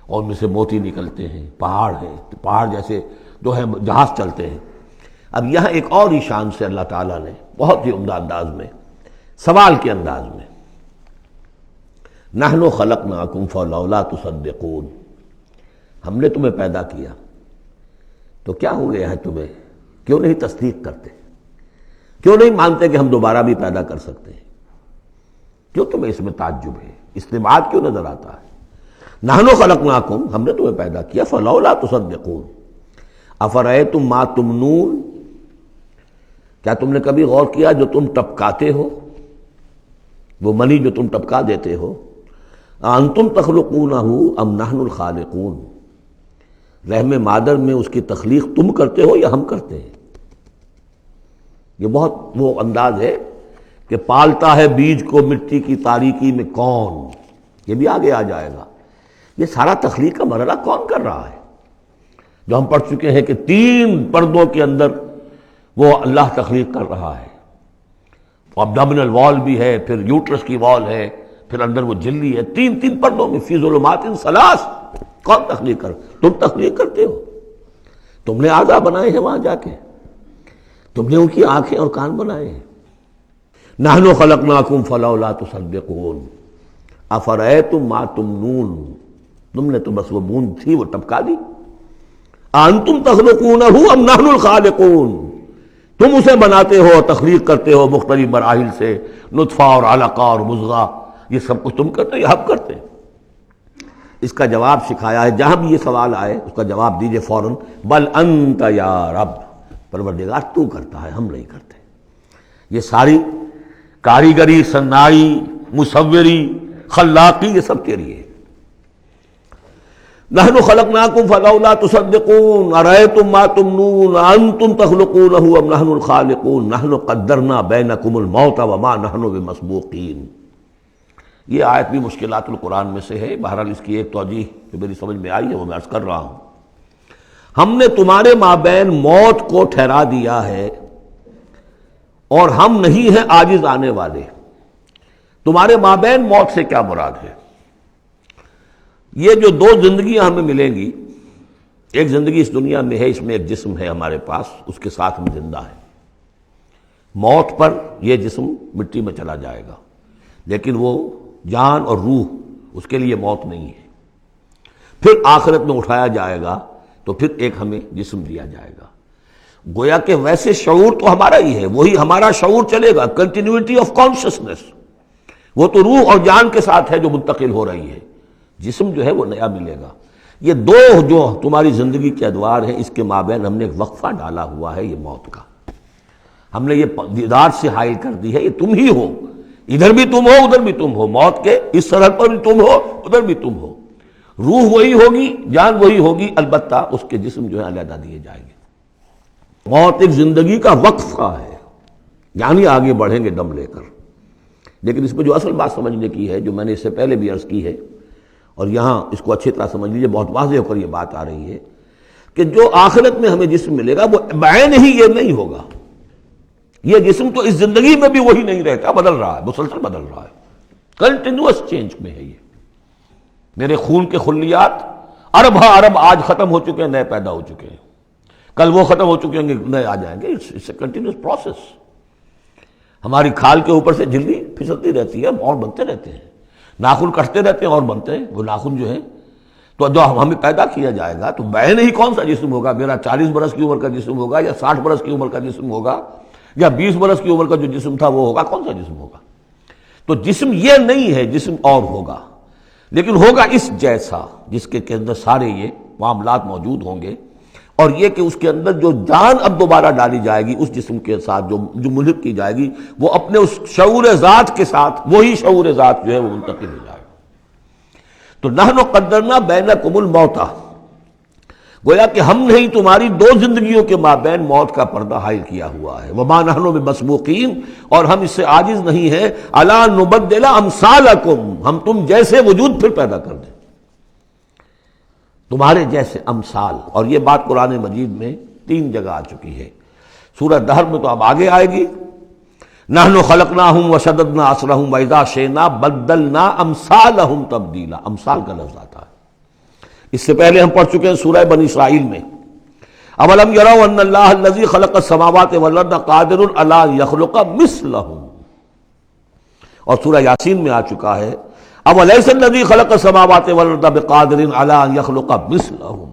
اور ان میں سے موتی نکلتے ہیں، پہاڑ ہیں، پہاڑ جیسے جو ہے جہاز چلتے ہیں. اب یہاں ایک اور ہی شان سے اللہ تعالیٰ نے بہت ہی عمدہ انداز میں سوال کے انداز میں نحن خلقناکم فلولا تصدقون ہم نے تمہیں پیدا کیا تو کیا ہو گیا ہے تمہیں، کیوں نہیں تصدیق کرتے، کیوں نہیں مانتے کہ ہم دوبارہ بھی پیدا کر سکتے ہیں؟ کیوں تمہیں اس میں تعجب ہے، استبعاد کیوں نظر آتا ہے؟ نحن خلقناکم ہم نے تمہیں پیدا کیا، فلولا تصدقون افرأیتم ما تمنون کیا تم نے کبھی غور کیا جو تم ٹپکاتے ہو، وہ منی جو تم ٹپکا دیتے ہو؟ انتم تخلقونہ ام نحن الخالقون رحم مادر میں اس کی تخلیق تم کرتے ہو یا ہم کرتے ہیں؟ یہ بہت وہ انداز ہے کہ پالتا ہے بیج کو مٹی کی تاریکی میں کون، یہ بھی آگے آ جائے گا۔ یہ سارا تخلیق کا مرحلہ کون کر رہا ہے؟ جو ہم پڑھ چکے ہیں کہ 3 پردوں کے اندر وہ اللہ تخلیق کر رہا ہے، ابڈومینل وال بھی ہے، پھر یوٹرس کی وال ہے، پھر اندر وہ جھلی ہے، 3 پردوں میں، فی ظلمات ثلاث۔ کون تخلیق کر؟ تم تخلیق کرتے ہو، تم نے اعضاء بنائے ہیں وہاں جا کے، تم نے ان کی آنکھیں اور کان بنائے ہیں۔ نحن خلقناکم فلولا تصدقون افرأیتم ما تمنون، تم نے تو بس وہ بوند تھی وہ ٹپکا دی۔ انتم تخلقونہ ام نحن الخالقون، تم اسے بناتے ہو، تخلیق کرتے ہو مختلف مراحل سے، نطفہ اور علقہ اور مضغہ، یہ سب کچھ تم کرتے ہو یا ہم کرتے ہیں؟ اس کا جواب سکھایا ہے، جہاں بھی یہ سوال آئے اس کا جواب دیجئے فوراً، بل انت یا رب، پروردگار تو کرتا ہے، ہم نہیں کرتے۔ یہ ساری کاریگری، صنائی، مصوری، خلاقی، یہ سب تیری ہے۔ نحن خلقناکم فلولا تصدقون ارأیتم ما تمنون انتم تخلقونہ ام نحن الخالقون نحن قدرنا بینکم الموت وما نحن بمسبوقین۔ یہ آیت بھی مشکلات القرآن میں سے ہے، بہرحال اس کی ایک توجیہ جو میری سمجھ میں آئی ہے وہ میں عرض کر رہا ہوں۔ ہم نے تمہارے مابین موت کو ٹھہرا دیا ہے اور ہم نہیں ہیں عاجز آنے والے۔ تمہارے مابین موت سے کیا مراد ہے؟ یہ جو 2 زندگیاں ہمیں ملیں گی، ایک زندگی اس دنیا میں ہے، اس میں ایک جسم ہے ہمارے پاس، اس کے ساتھ ہم زندہ ہیں۔ موت پر یہ جسم مٹی میں چلا جائے گا، لیکن وہ جان اور روح، اس کے لیے موت نہیں ہے۔ پھر آخرت میں اٹھایا جائے گا تو پھر ایک ہمیں جسم دیا جائے گا۔ گویا کہ ویسے شعور تو ہمارا ہی ہے، وہی ہمارا شعور چلے گا، کنٹینیوٹی آف کانشسنس، وہ تو روح اور جان کے ساتھ ہے جو منتقل ہو رہی ہے، جسم جو ہے وہ نیا ملے گا۔ یہ 2 جو تمہاری زندگی کے ادوار ہیں، اس کے مابین ہم نے ایک وقفہ ڈالا ہوا ہے، یہ موت کا۔ ہم نے یہ دیدار سے حائل کر دی ہے، یہ تم ہی ہو، ادھر بھی تم ہو ادھر بھی تم ہو، موت کے اس سرحد پر بھی تم ہو ادھر بھی تم ہو، روح وہی ہوگی، جان وہی ہوگی، البتہ اس کے جسم جو ہے علیحدہ دیے جائیں گے۔ موت ایک زندگی کا وقفہ ہے، یعنی آگے بڑھیں گے دم لے کر۔ لیکن اس میں جو اصل بات سمجھنے کی ہے، جو میں نے اس سے پہلے بھی عرض کی ہے، اور یہاں اس کو اچھی طرح سمجھ لیجیے، بہت واضح ہو کر یہ بات آ رہی ہے کہ جو آخرت میں ہمیں جسم ملے گا وہ بعین ہی یہ نہیں ہوگا۔ یہ جسم تو اس زندگی میں بھی وہی نہیں رہتا، بدل رہا ہے، مسلسل بدل رہا ہے، کنٹینیوس چینج میں ہے۔ یہ میرے خون کے خلیات ارب ارب آج ختم ہو چکے ہیں، نئے پیدا ہو چکے ہیں، کل وہ ختم ہو چکے ہیں، نئے آ جائیں گے۔ It's a continuous process. ہماری کھال کے اوپر سے جھلی پھسلتی رہتی ہے، اور بنتے رہتے ہیں، ناخن کٹتے رہتے ہیں اور بنتے ہیں وہ ناخن جو ہیں۔ تو جو ہمیں پیدا کیا جائے گا تو بعین ہی کون سا جسم ہوگا؟ میرا 40 برس کی عمر کا جسم ہوگا یا 60 برس کی عمر کا جسم ہوگا یا 20 برس کی عمر کا جو جسم تھا وہ ہوگا؟ کون سا جسم ہوگا؟ تو جسم یہ نہیں ہے، جسم اور ہوگا، لیکن ہوگا اس جیسا، جس کے اندر سارے یہ معاملات موجود ہوں گے، اور یہ کہ اس کے اندر جو جان اب دوبارہ ڈالی جائے گی اس جسم کے ساتھ، جو ملحق کی جائے گی، وہ اپنے اس شعور ذات کے ساتھ، وہی شعور ذات جو ہے وہ منتقل ہو جائے گا۔ تو نحن قدرنا بینکم الموت، گویا کہ ہم نے تمہاری 2 زندگیوں کے مابین موت کا پردہ حائل کیا ہوا ہے۔ وما نحن بمسبوقین، اور ہم اس سے عاجز نہیں ہیں، الا نبدل امثالکم، ہم تم جیسے وجود پھر پیدا کر دیں، تمہارے جیسے امثال۔ اور یہ بات قرآن مجید میں 3 جگہ آ چکی ہے، سورہ دہر میں تو اب آگے آئے گی، نحن خلقناہم وشددنا اسرہم واذا شئنا بدلنا امثالہم تبدیلا، امثال کا لفظ آتا ہے۔ اس سے پہلے ہم پڑھ چکے ہیں سورہ بنی اسرائیل میں، اولم یروا ان اللہ الذی خلق السماوات والارض قادر علی ان یخلق مثلہم، اور سورہ یاسین میں آ چکا ہے اولیس الذی خلق السماوات والارض بقادر علی ان یخلق مثلہم۔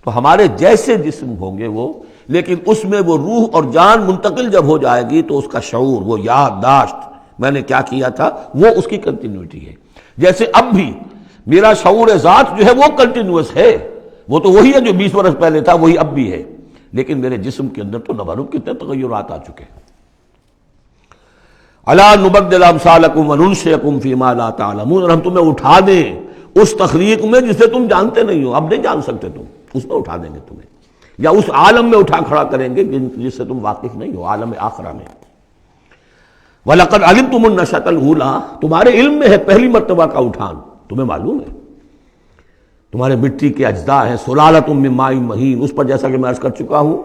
تو ہمارے جیسے جسم ہوں گے وہ، لیکن اس میں وہ روح اور جان منتقل جب ہو جائے گی تو اس کا شعور، وہ یادداشت میں نے کیا کیا تھا، وہ اس کی کنٹینیوٹی ہے۔ جیسے اب بھی میرا شعور ذات جو ہے وہ کنٹینیوس ہے، وہ تو وہی ہے جو 20 برس پہلے تھا، وہی اب بھی ہے، لیکن میرے جسم کے اندر تو نہ معلوم کتنے تغیرات آ چکے ہیں۔ الا نبدل امثالکم وننشئکم فیما لا تعلمون، اور ہم تمہیں اٹھا دیں اس تخلیق میں جسے تم جانتے نہیں ہو، اب نہیں جان سکتے تم، اس میں اٹھا دیں گے تمہیں۔ یا اس عالم میں اٹھا کھڑا کریں گے جس سے تم واقف نہیں ہو، عالم آخرہ میں۔ وَلَقَدْ عَلِمْتُمُ النَّشْأَةَ الْأُولَىٰ، تمہارے علم میں ہے پہلی مرتبہ کا اٹھان، تمہیں معلوم ہے تمہارے مٹی کے اجزاء ہیں، سلالۃ من ماء مہین، اس پر جیسا کہ میں عرض کر چکا ہوں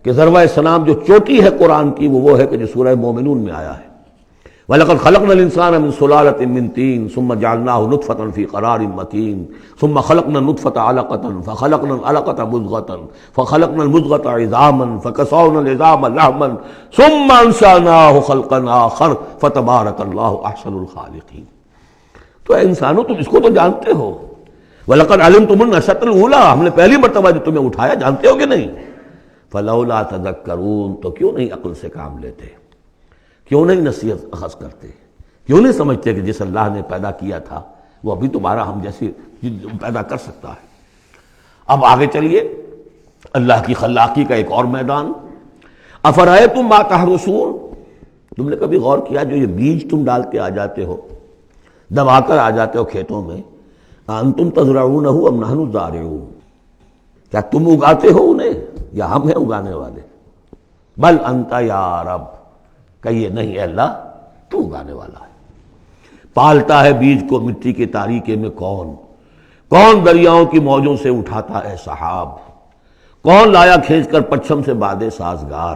کہ ذروہ سلام جو چوٹی ہے قرآن کی وہ ہے کہ جو سورہ مومنون میں آیا ہے، وَلَقَدْ خَلَقْنَا الْإِنسَانَ مِنْ سُلَالَةٍ مِّن طِينٍ ثُمَّ جَعَلْنَاهُ نُطْفَةً فِي قَرَارٍ مَّكِينٍ ثُمَّ خَلَقْنَا النُّطْفَةَ عَلَقَةً فَخَلَقْنَا الْعَلَقَةَ مُضْغَةً فَخَلَقْنَا الْمُضْغَةَ عِظَامًا فَكَسَوْنَا الْعِظَامَ لَحْمًا ثُمَّ أَنشَأْنَاهُ خَلْقًا آخَرَ فَتَبَارَكَ اللَّهُ أَحْسَنُ الْخَالِقِينَ۔ تو اے انسانوں تم اس کو تو جانتے ہو، وَلَقَدْ عَلِمْتُمُ النَّشْأَةَ الْأُولَىٰ، ہم نے پہلی مرتبہ جو تمہیں اٹھایا جانتے ہو کہ نہیں؟ فَلَوْلَا تَذَكَّرُونَ، تو کیوں نہیں عقل سے کام لیتے، کیوں نہیں نصیحت اخذ کرتے، کیوں نہیں سمجھتے کہ جس اللہ نے پیدا کیا تھا وہ ابھی تمہارا ہم جیسی پیدا کر سکتا ہے۔ اب آگے چلیے، اللہ کی خلاقی کا ایک اور میدان۔ افرأیتم ما تحرثون، تم نے کبھی غور کیا جو یہ بیج تم ڈالتے آ جاتے ہو، دبا کر آ جاتے ہو کھیتوں میں، انتم تزرعونہ ام نحن الزارعون، کیا تم اگاتے ہو انہیں یا ہم ہیں اگانے والے؟ بل انت یا رب، کہیے نہیں اے اللہ تو اگانے والا ہے۔ پالتا ہے بیج کو مٹی کے تاریکے میں کون دریاؤں کی موجوں سے اٹھاتا ہے سحاب، کون لایا کھینچ کر پچھم سے بادے سازگار،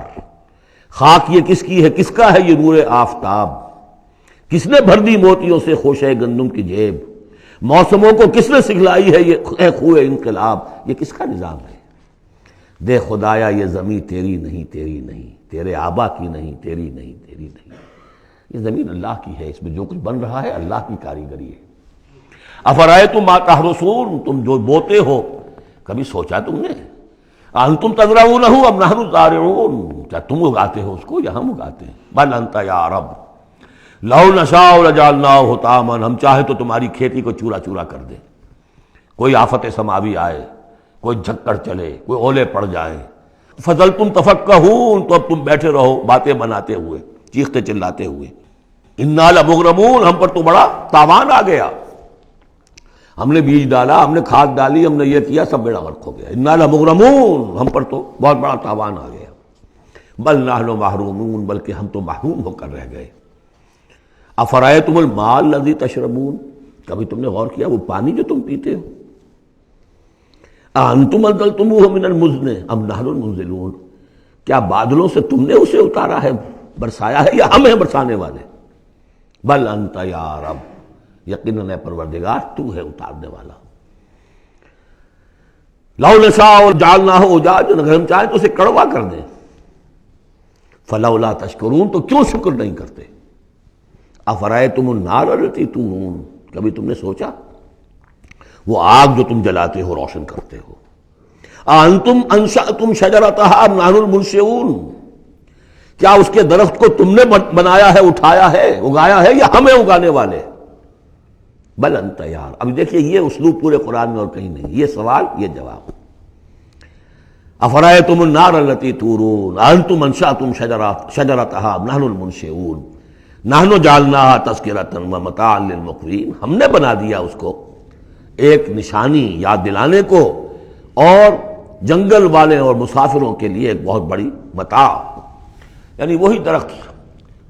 خاک یہ کس کی ہے، کس کا ہے یہ نور آفتاب، کس نے بھر دی موتیوں سے خوشہ گندم کی جیب، موسموں کو کس نے سکھلائی ہے یہ خوئے انقلاب، یہ کس کا نظام ہے؟ دے خدایا یہ زمیں تیری نہیں، تیری نہیں، تیرے آبا کی نہیں، تیری نہیں، تیری نہیں، یہ زمین اللہ کی ہے، اس میں جو کچھ بن رہا ہے اللہ کی کاریگری ہے۔ افرأیتم ما تحرثون، تم جو بوتے ہو کبھی سوچا تم نے؟ انتم تزرعونہ ام نحن الزارعون، کیا تم اگاتے ہو اس کو یا ہم اگاتے ہیں؟ بل انت یا رب لو نشاء لجعلناہ حطاما، ہم چاہے تو تمہاری کھیتی کو چورا چورا کر دیں، کوئی آفت سماوی آئے، کوئی جھکڑ چلے، کوئی اولے پڑ جائیں، فظلتم تفکہون، تو اب تم بیٹھے رہو باتیں بناتے ہوئے، چیختے چلاتے ہوئے، انا لمغرمون، ہم پر تو بڑا تاوان آ گیا، ہم نے بیج ڈالا، ہم نے کھاد ڈالی، ہم نے یہ کیا، سب بیڑا غرق ہو گیا، انا لمغرمون، ہم پر تو بہت بڑا تاوان آ گیا، بل نحن محرومون، بلکہ ہم تو محروم ہو کر رہ گئے۔ افرأیتم الماء الذی تشربون، کبھی تم نے غور کیا وہ پانی جو تم پیتے ہو، انتم انزلتموہ من المزن ام نحن المنزلون، کیا بادلوں سے تم نے اسے اتارا ہے، برسایا ہے، یا ہم ہیں برسانے والے؟ بل انت یا رب، یقیناً اے پروردگار تو ہے اتارنے والا۔ لو نشاء جعلناہ اجاجا، اگر ہم چاہیں تو اسے کڑوا کر دیں، فلولا تشکرون، تو کیوں شکر نہیں کرتے؟ افرأیتم النار التی تورون، کبھی تم نے سوچا وہ آگ جو تم جلاتے ہو، روشن کرتے ہو، انتم انشأتم شجرتها ام نحن المنشئون، کیا اس کے درخت کو تم نے بنایا ہے، اٹھایا ہے، اگایا ہے، یا ہمیں اگانے والے؟ بل انت یار، اب دیکھیے یہ اسلوب پورے قرآن میں اور کہیں نہیں، یہ سوال یہ جواب۔ افرأیتم النار التی تورون انتم انشأتم شجرتها ام نحن المنشئون نحن جعلناها تذکرۃ ومتاعا للمقوین، ہم نے بنا دیا اس کو ایک نشانی یاد دلانے کو، اور جنگل والے اور مسافروں کے لیے ایک بہت بڑی متاع، یعنی وہی درخت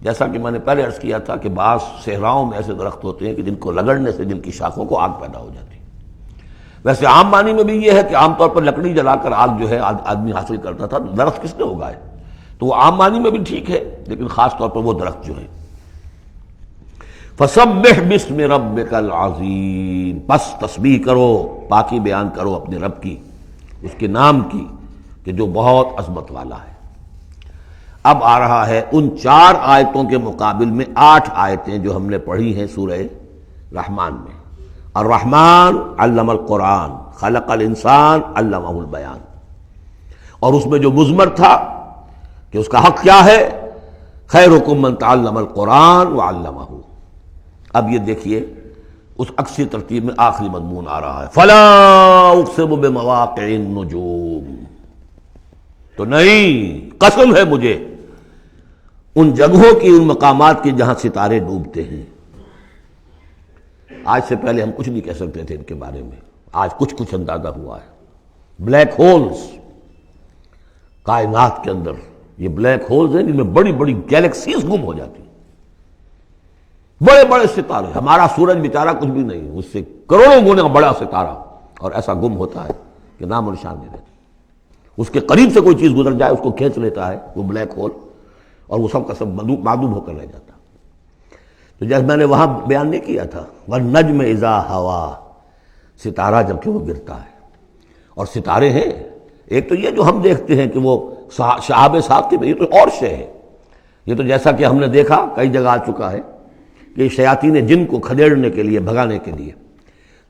جیسا کہ میں نے پہلے عرض کیا تھا کہ بعض صحراؤں میں ایسے درخت ہوتے ہیں کہ جن کو رگڑنے سے جن کی شاخوں کو آگ پیدا ہو جاتی ہے۔ ویسے عام معنی میں بھی یہ ہے کہ عام طور پر لکڑی جلا کر آگ جو ہے آدمی حاصل کرتا تھا، درخت کس نے اگائے، تو وہ عام معنی میں بھی ٹھیک ہے، لیکن خاص طور پر وہ درخت جو ہے۔ فسبح باسم ربک العظیم، بس تسبیح کرو، پاکی بیان کرو اپنے رب کی، اس کے نام کی کہ جو بہت عظمت والا ہے۔ اب آ رہا ہے ان 4 آیتوں کے مقابل میں 8 آیتیں جو ہم نے پڑھی ہیں سورہ رحمان میں۔ الرحمن علم القرآن، خلق الانسان علمہ البیان، اور اس میں جو مضمر تھا کہ اس کا حق کیا ہے، خیرکم من تعلم القرآن وعلمہ۔ اب یہ دیکھیے اس عکسی ترتیب میں آخری مضمون آ رہا ہے، فلا اقسم بمواقع النجوم، تو نہیں، قسم ہے مجھے ان جگہوں کی، ان مقامات کی جہاں ستارے ڈوبتے ہیں۔ آج سے پہلے ہم کچھ نہیں کہہ سکتے تھے ان کے بارے میں، آج کچھ اندازہ ہوا ہے۔ بلیک ہولز، کائنات کے اندر یہ بلیک ہولز ہیں جن میں بڑی بڑی گیلیکسیز گم ہو جاتی ہیں، بڑے بڑے ستارے. ہمارا سورج بیچارہ کچھ بھی نہیں، اس سے کروڑوں گنا بڑا ستارہ، اور ایسا گم ہوتا ہے کہ نام و نشان نہیں رہتا. اس کے قریب سے کوئی چیز گزر جائے اس کو کھینچ لیتا ہے وہ بلیک ہول، اور وہ سب کا سب معدوم ہو کر رہ جاتا. تو جیسے میں نے وہاں بیان نہیں کیا تھا وَالنَّجْمِ إِذَا هَوَىٰ، ستارہ جب کہ وہ گرتا ہے. اور ستارے ہیں ایک تو یہ جو ہم دیکھتے ہیں کہ وہ شہاب ثاقب ہے، یہ تو اور شے ہے. یہ تو جیسا کہ ہم نے دیکھا کئی جگہ آ چکا ہے کہ شیاطین جن کو کھدیڑنے کے لیے، بھگانے کے لیے.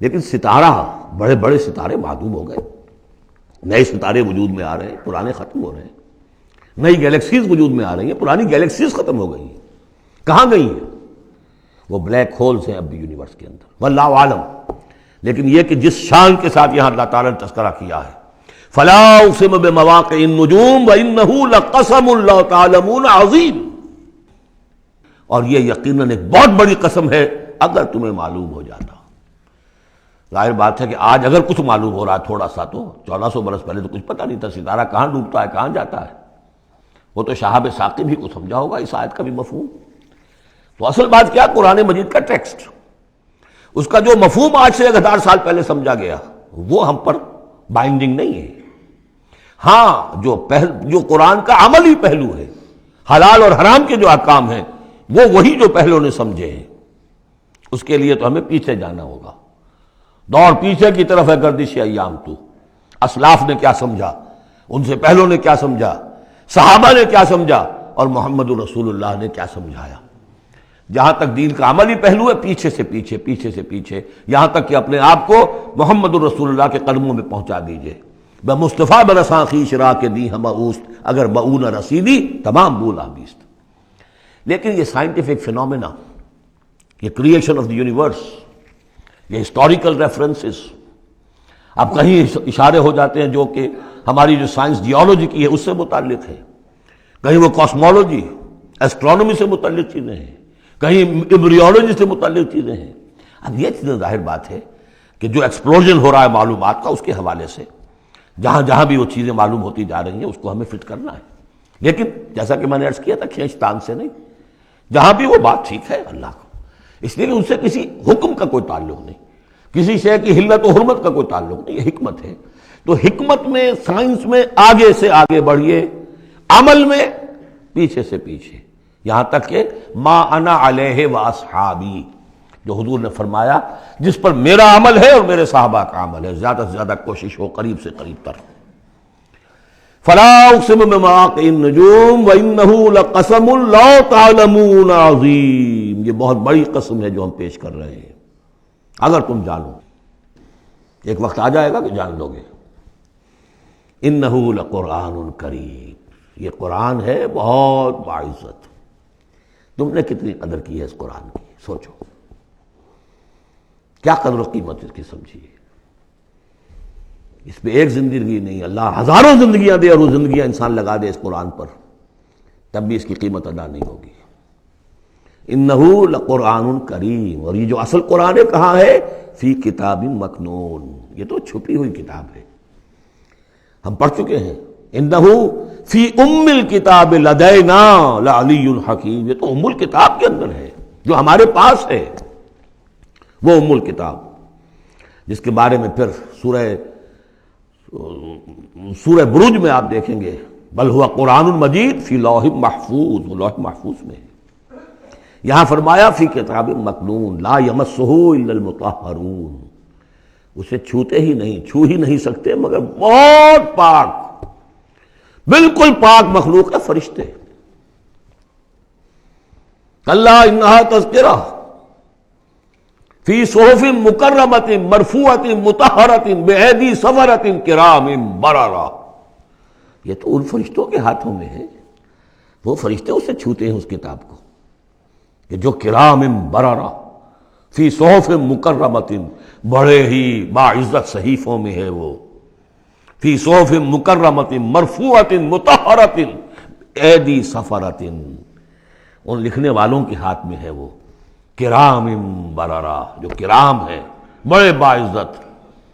لیکن ستارہ، بڑے بڑے ستارے معدوم ہو گئے، نئے ستارے وجود میں آ رہے ہیں، پرانے ختم ہو رہے ہیں. نئی گیلیکسیز وجود میں آ رہی ہیں، پرانی گیلیکسیز ختم ہو گئی ہیں. کہاں گئی ہیں؟ وہ بلیک ہولز ہیں اب بھی یونیورس کے اندر، واللہ عالم. لیکن یہ کہ جس شان کے ساتھ یہاں اللہ تعالیٰ نے تذکرہ کیا ہے، فلا اقسم بمواقع النجوم وانہ لقسم لو تعلمون عظیم، اور یہ یقیناً ایک بہت بڑی قسم ہے اگر تمہیں معلوم ہو جاتا. ظاہر بات ہے کہ آج اگر کچھ معلوم ہو رہا ہے تھوڑا سا، تو 1400 برس پہلے تو کچھ پتہ نہیں تھا ستارہ کہاں ڈوبتا ہے کہاں جاتا ہے. وہ تو شہاب ثاقب ہی کو سمجھا ہوگا اس آیت کا بھی مفہوم. تو اصل بات کیا، قرآن مجید کا ٹیکسٹ، اس کا جو مفہوم آج سے 1000 سال پہلے سمجھا گیا وہ ہم پر بائنڈنگ نہیں ہے. ہاں جو قرآن کا عملی پہلو ہے، حلال اور حرام کے جو احکام ہیں، وہ وہی جو پہلو نے سمجھے ہیں. اس کے لیے تو ہمیں پیچھے جانا ہوگا. دور پیچھے کی طرف ہے گردش ایام تو. اسلاف نے کیا سمجھا، ان سے پہلوں نے کیا سمجھا، صحابہ نے کیا سمجھا، اور محمد رسول اللہ نے کیا سمجھایا. جہاں تک دین کا عملی پہلو ہے، پیچھے سے پیچھے، پیچھے سے پیچھے، یہاں تک کہ اپنے آپ کو محمد رسول اللہ کے قدموں میں پہنچا دیجئے. بمصطفیٰ برساں خویش را کے دی ہم اوست، اگر بؤ نہ رسیدی تمام بولا بیست. لیکن یہ سائنٹیفک فینومینا، یہ کریشن آف دی یونیورس، یہ ہسٹوریکل ریفرنسز، اب کہیں اشارے ہو جاتے ہیں جو کہ ہماری جو سائنس جیولوجی کی ہے اس سے متعلق ہے، کہیں وہ کاسمولوجی، ایسٹرونومی سے متعلق چیزیں ہیں، کہیں ایمبریولوجی سے متعلق چیزیں ہیں. اب یہ چیزیں ظاہر بات ہے کہ جو ایکسپلوژن ہو رہا ہے معلومات کا، اس کے حوالے سے جہاں جہاں بھی وہ چیزیں معلوم ہوتی جا رہی ہیں اس کو ہمیں فٹ کرنا ہے. لیکن جیسا کہ میں نے عرض کیا تھا، کھینچ تان سے نہیں. جہاں بھی وہ بات ٹھیک ہے اللہ کو، اس لیے کہ ان سے کسی حکم کا کوئی تعلق نہیں، کسی شے کی حلت و حرمت کا کوئی تعلق نہیں، یہ حکمت ہے. تو حکمت میں، سائنس میں آگے سے آگے بڑھیے، عمل میں پیچھے سے پیچھے، یہاں تک کہ ما انا علیہ واصحابی، جو حضور نے فرمایا جس پر میرا عمل ہے اور میرے صحابہ کا عمل ہے، زیادہ سے زیادہ کوشش ہو قریب سے قریب تر. فلا اقسم بمواقع النجوم وانہ لقسم لو تعلمون عظیم، یہ بہت بڑی قسم ہے جو ہم پیش کر رہے ہیں اگر تم جانو. ایک وقت آ جائے گا کہ جان لو گے. انہ لقرآن کریم، یہ قرآن ہے بہت باعزت. تم نے کتنی قدر کی ہے اس قرآن کی، سوچو کیا قدر و قیمت اس کی سمجھیے. اس پہ ایک زندگی نہیں، اللہ ہزاروں زندگیاں دے اور وہ زندگیاں انسان لگا دے اس قرآن پر، تب بھی اس کی قیمت ادا نہیں ہوگی. انہ لقرآن کریم، اور یہ جو اصل قرآن ہے کہاں ہے؟ فی کتاب مکنون، یہ تو چھپی ہوئی کتاب ہے، ہم پڑھ چکے ہیں. انہ فی ام الکتاب لدینا لعلی الحکیم، یہ تو ام الکتاب کے اندر ہے جو ہمارے پاس ہے، وہ ام الکتاب جس کے بارے میں پھر سورہ بروج میں آپ دیکھیں گے بل ہوا قرآن مجید فی لوح محفوظ، وہ لوح محفوظ میں ہے. یہاں فرمایا فی کتاب مکنون لا یمسہ الا المطہرون، اسے چھوتے ہی نہیں، چھو ہی نہیں سکتے مگر بہت پاک، بالکل پاک مخلوق ہے، فرشتے. کلا انہا تذکرہ فی صحف مکرمۃ مرفوعۃ مطہرۃ بایدی سفرۃ کرام بررہ، یہ تو ان فرشتوں کے ہاتھوں میں ہے، وہ فرشتے اسے چھوتے ہیں اس کتاب کو کہ جو کرام بررہ فی صحف مکرمۃ، بڑے ہی باعزت صحیفوں میں ہے وہ، فی صحف مکرمۃ مرفوعۃ مطہرۃ ایدی سفرۃ، ان لکھنے والوں کے ہاتھ میں ہے وہ، کرام بررہ، جو کرام ہے بڑے باعزت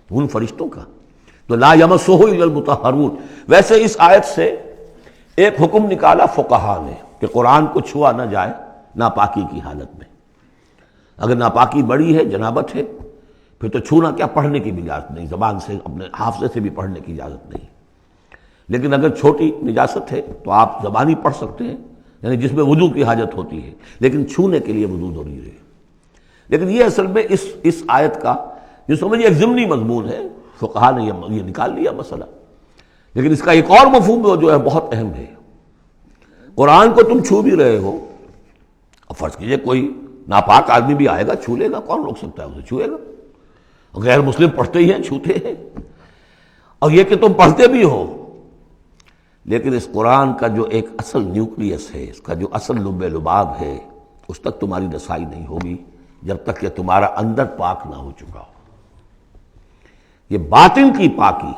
ان فرشتوں کا. تو لا یمسہ الا المطہرون. ویسے اس آیت سے ایک حکم نکالا فقہا نے کہ قرآن کو چھوا نہ جائے ناپاکی کی حالت میں. اگر ناپاکی بڑی ہے، جنابت ہے، پھر تو چھونا کیا، پڑھنے کی بھی اجازت نہیں، زبان سے اپنے حافظے سے بھی پڑھنے کی اجازت نہیں. لیکن اگر چھوٹی نجاست ہے تو آپ زبانی پڑھ سکتے ہیں، یعنی جس میں وضو کی حاجت ہوتی ہے، لیکن چھونے کے لیے وضو ضروری ہے. لیکن یہ اصل میں اس آیت کا جو سمجھیے ایک ضمنی مضمون ہے، فقہا نے یہ نکال لیا مسئلہ. لیکن اس کا ایک اور مفہوم جو ہے بہت اہم ہے. قرآن کو تم چھو بھی رہے ہو، اب فرض کیجئے کوئی ناپاک آدمی بھی آئے گا چھو لے گا، کون روک سکتا ہے اسے، چھوئے گا. غیر مسلم پڑھتے ہی ہیں، چھوتے ہیں. اور یہ کہ تم پڑھتے بھی ہو، لیکن اس قرآن کا جو ایک اصل نیوکلیس ہے، اس کا جو اصل لب لباب ہے، اس تک تمہاری رسائی نہیں ہوگی جب تک کہ تمہارا اندر پاک نہ ہو چکا ہو. یہ باطن کی پاکی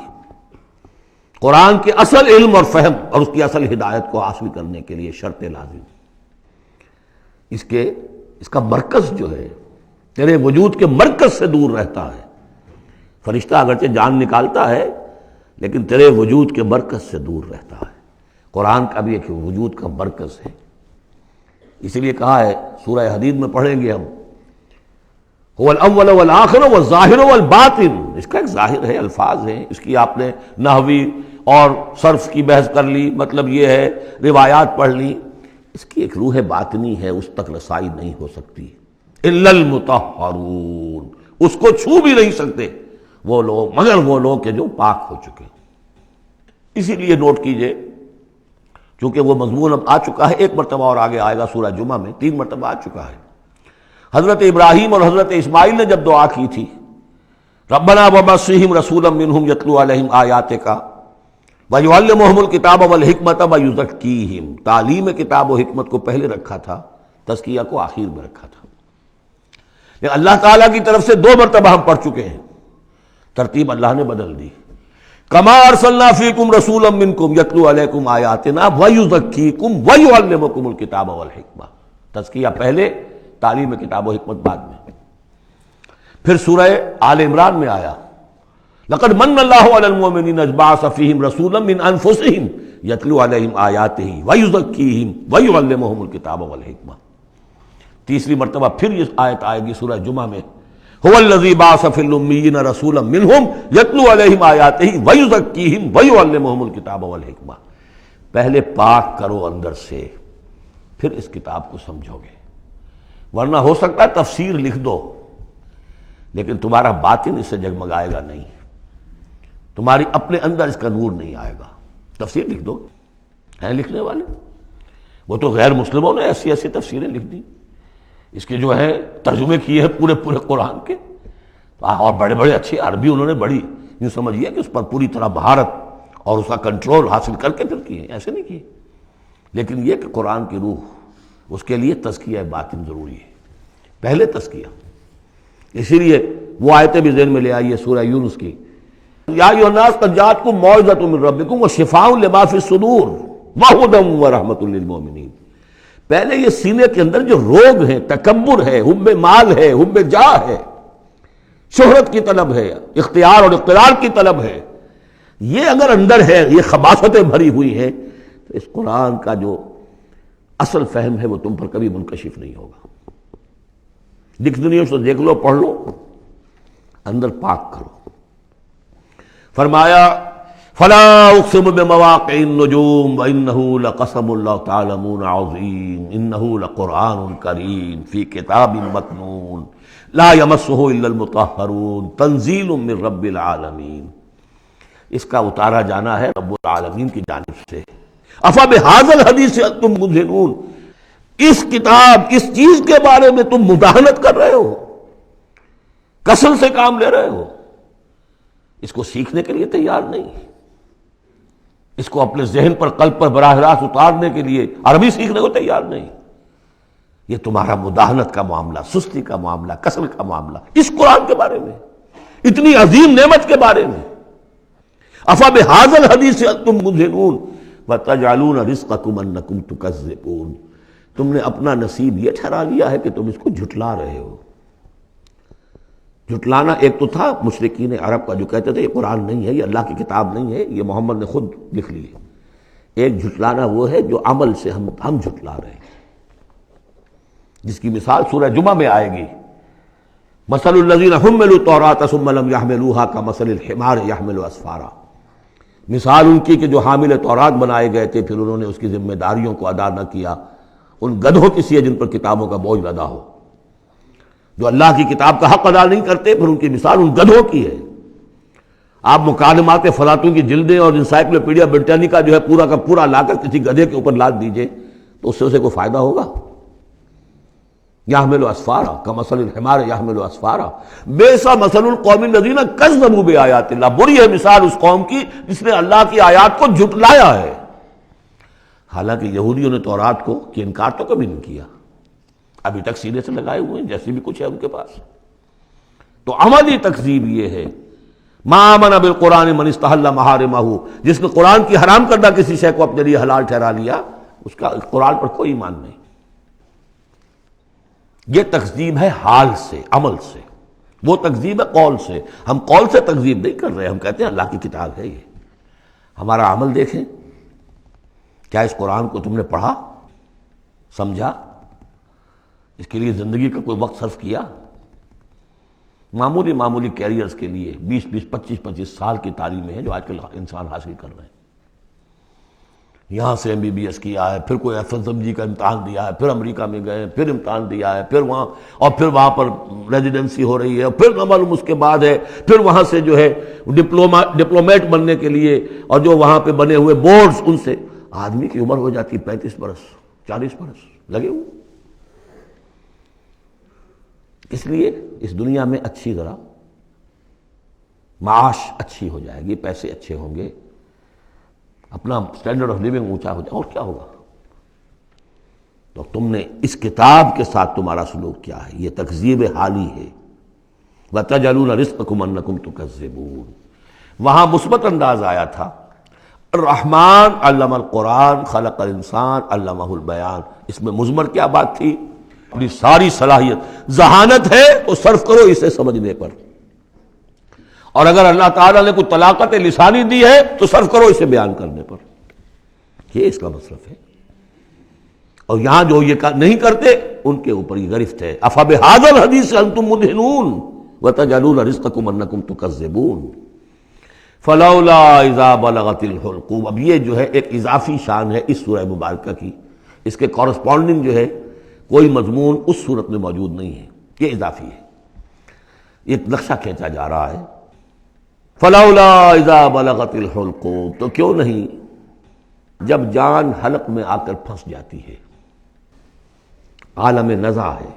قرآن کے اصل علم اور فہم اور اس کی اصل ہدایت کو حاصل کرنے کے لیے شرط لازم. اس کا مرکز جو ہے تیرے وجود کے مرکز سے دور رہتا ہے. فرشتہ اگرچہ جان نکالتا ہے لیکن تیرے وجود کے مرکز سے دور رہتا ہے. قرآن کا بھی ایک وجود کا مرکز ہے. اسی لیے کہا ہے سورہ حدید میں پڑھیں گے ہم، هو الاول والآخر والظاہر والباطن. اس کا ایک ظاہر ہے، الفاظ ہیں، اس کی آپ نے نحوی اور صرف کی بحث کر لی، مطلب یہ ہے روایات پڑھ لی. اس کی ایک روح باطنی ہے، اس تک رسائی نہیں ہو سکتی. الا المطہرون، اس کو چھو بھی نہیں سکتے وہ لوگ مگر وہ لوگ کہ جو پاک ہو چکے. اسی لیے نوٹ کیجئے، چونکہ وہ مضمون اب آ چکا ہے، ایک مرتبہ اور آگے آئے گا سورہ جمعہ میں، 3 مرتبہ آ چکا ہے. حضرت ابراہیم اور حضرت اسماعیل نے جب دعا کی تھی ربنا وبعث رسولا منہم یتلو علیہم آیاتک ویعلمہم الکتاب والحکمۃ ویزکیہم، تعلیم کتاب و حکمت کو پہلے رکھا تھا، تزکیہ کو آخر میں رکھا تھا. لیکن اللہ تعالیٰ کی طرف سے 2 مرتبہ ہم پڑھ چکے ہیں، ترتیب اللہ نے بدل دی. کما ارسلنا فیکم رسولا منکم یتلو علیکم آیاتنا ویزکیکم ویعلمکم الکتاب والحکمہ. تزکیہ پہلے، تعلیم کتاب و حکمت بعد میں. پھر سورہ آل عمران میں آیا لقد من اللہ علی المؤمنین اذ بعث فیہم رسولا من انفسہم یتلو علیہم آیاتہ ویزکیہم ویعلمہم الکتاب والحکمہ. تیسری مرتبہ پھر یہ آیت آئے گی سورہ جمعہ میں هو الذی بعث فی الامیین رسولا منہم یتلو علیہم آیاتہ ویزکیہم ویعلمہم الکتاب والحکمہ. پہلے پاک کرو اندر سے، پھر اس کتاب کو سمجھو گے. ورنہ ہو سکتا ہے تفسیر لکھ دو لیکن تمہارا باطن اس سے جگمگائے گا نہیں، تمہاری اپنے اندر اس کا نور نہیں آئے گا. تفسیر لکھ دو، ہیں لکھنے والے، وہ تو غیر مسلموں نے ایسی ایسی تفسیریں لکھ دی، اس کے جو ہے ترجمے کیے ہیں پورے قرآن کے، اور بڑے بڑے اچھے عربی انہوں نے بڑی یوں سمجھیے کہ اس پر پوری طرح مہارت اور اس کا کنٹرول حاصل کر کے پھر کیے، ایسے نہیں کیے. لیکن یہ کہ قرآن کی روح، اس کے لیے تزکیہ باطن ضروری ہے، پہلے تزکیہ. اسی لیے وہ آیتیں بھی ذہن میں لے آئیے سورہ یونس کی، یا ایھا الناس قد جاءتکم موعظۃ من ربکم وشفاء لما فی الصدور وہدی ورحمۃ للمؤمنین. پہلے یہ سینے کے اندر جو روگ ہیں، تکبر ہے، حب مال ہے، حب جاہ ہے، شہرت کی طلب ہے، اختیار اور اقتدار کی طلب ہے، یہ اگر اندر ہے، یہ خباثتیں بھری ہوئی ہیں، تو اس قرآن کا جو اصل فہم ہے وہ تم پر کبھی منکشف نہیں ہوگا. ڈکشنریوں سے دیکھ لو، پڑھ لو، اندر پاک کرو. فرمایا فلا اقسم بمواقع النجوم وانه لقسم لو تعلمون عظیم انه لقرآن کریم فی کتاب مکنون لا یمسہ الا المطہرون تنزیل من رب العالمین. اس کا اتارا جانا ہے رب العالمین کی جانب سے. افبہذا الحدیث انتم مدہنون، اس کتاب، اس چیز کے بارے میں تم مداہنت کر رہے ہو، کسل سے کام لے رہے ہو، اس کو سیکھنے کے لیے تیار نہیں، اس کو اپنے ذہن پر، قلب پر براہ راست اتارنے کے لیے عربی سیکھنے کو تیار نہیں. یہ تمہارا مداہنت کا معاملہ، سستی کا معاملہ، کسل کا معاملہ اس قرآن کے بارے میں، اتنی عظیم نعمت کے بارے میں. افبہذا الحدیث انتم مدہنون وتجعلون رزقکم انکم تکذبون. تم نے اپنا نصیب یہ ٹھہرا لیا ہے کہ تم اس کو جھٹلا رہے ہو. جھٹلانا ایک تو تھا مشرکین عرب کا جو کہتے تھے یہ قرآن نہیں ہے، یہ اللہ کی کتاب نہیں ہے، یہ محمد نے خود لکھ لی. ایک جھٹلانا وہ ہے جو عمل سے ہم جھٹلا رہے ہیں، جس کی مثال سورہ جمعہ میں آئے گی، مثل الذین حملوا التوراۃ ثم لم يحملوها كمثل الحمار يحمل اسفارا، مثال ان کی کہ جو حامل تورات بنائے گئے تھے پھر انہوں نے اس کی ذمہ داریوں کو ادا نہ کیا، ان گدھوں کی سی ہے جن پر کتابوں کا بوجھ لدا ہو، جو اللہ کی کتاب کا حق ادا نہیں کرتے، پھر ان کی مثال ان گدھوں کی ہے۔ آپ مکالمات فلاطوں کی جلدیں اور انسائکلوپیڈیا برٹانیکا جو ہے پورا کا پورا لا کر کسی گدھے کے اوپر لاد دیجئے تو اس سے اسے کوئی فائدہ ہوگا؟ یحمل اسفارا کمثل الحمار یحمل اسفارا بئس مثل القوم الذین کذبوا بآیات اللہ، بری ہے مثال اس قوم کی جس نے اللہ کی آیات کو جھٹلایا ہے۔ حالانکہ یہودیوں نے تورات کو کہ انکار تو کبھی نہیں کیا، ابھی تک سینے سے لگائے ہوئے ہیں جیسے بھی کچھ ہے ان کے پاس۔ تو عملی تکذیب یہ ہے، ما آمن بالقرآن من استحل محارمہ، جس نے قرآن کی حرام کردہ کسی شے کو اپنے لیے حلال ٹھہرا لیا، اس کا قرآن پر کوئی ایمان نہیں۔ یہ تکذیب ہے حال سے، عمل سے، وہ تکذیب ہے قول سے۔ ہم قول سے تکذیب نہیں کر رہے، ہم کہتے ہیں اللہ کی کتاب ہے یہ۔ ہمارا عمل دیکھیں، کیا اس قرآن کو تم نے پڑھا، سمجھا، اس کے لیے زندگی کا کوئی وقت صرف کیا؟ معمولی کیریئرز کے لیے 20 25 سال کی تعلیمیں ہیں جو آج کل انسان حاصل کر رہے ہیں۔ یہاں سے MBBS کیا ہے، پھر کوئی FSMG کا امتحان دیا ہے، پھر امریکہ میں گئے، پھر امتحان دیا ہے، پھر وہاں، اور پھر وہاں پر ریزیڈنسی ہو رہی ہے، پھر نہ معلوم اس کے بعد ہے، پھر وہاں سے جو ہے ڈپلومیٹ بننے کے لیے، اور جو وہاں پہ بنے ہوئے بورڈز، ان سے آدمی کی عمر ہو جاتی 35 برس 40 برس لگے ہوئے۔ اس لیے اس دنیا میں اچھی ذرا معاش اچھی ہو جائے گی، پیسے اچھے ہوں گے، اپنا سٹینڈرڈ آف لیونگ اونچا ہو جائے، اور کیا ہوگا؟ تو تم نے اس کتاب کے ساتھ تمہارا سلوک کیا ہے؟ یہ تکذیب حالی ہے۔ وَتَجْعَلُونَ رِزْقَكُمْ أَنَّكُمْ تُكَذِّبُونَ، وہاں مثبت انداز آیا تھا، الرحمن علم القرآن خلق الانسان علمہ البیان، اس میں مضمر کیا بات تھی؟ اپنی ساری صلاحیت، ذہانت ہے تو صرف کرو اسے سمجھنے پر، اور اگر اللہ تعالیٰ نے کوئی طلاقت لسانی دی ہے تو صرف کرو اسے بیان کرنے پر، یہ اس کا مصرف ہے۔ اور یہاں جو یہ نہیں کرتے ان کے اوپر یہ گرفت ہے، افبہذا الحدیث انتم مدہنون وتجعلون رزقکم انکم تکذبون فلولا اذا بلغت الحلقوم۔ اب یہ جو ہے ایک اضافی شان ہے اس سورہ مبارکہ کی، اس کے کورسپونڈنگ جو ہے کوئی مضمون اس صورت میں موجود نہیں ہے، یہ اضافی ہے، ایک نقشہ کھینچا جا رہا ہے۔ فلولا اذا بلغت الحلقوم، تو کیوں نہیں جب جان حلق میں آ کر پھنس جاتی ہے، عالم نزع ہے،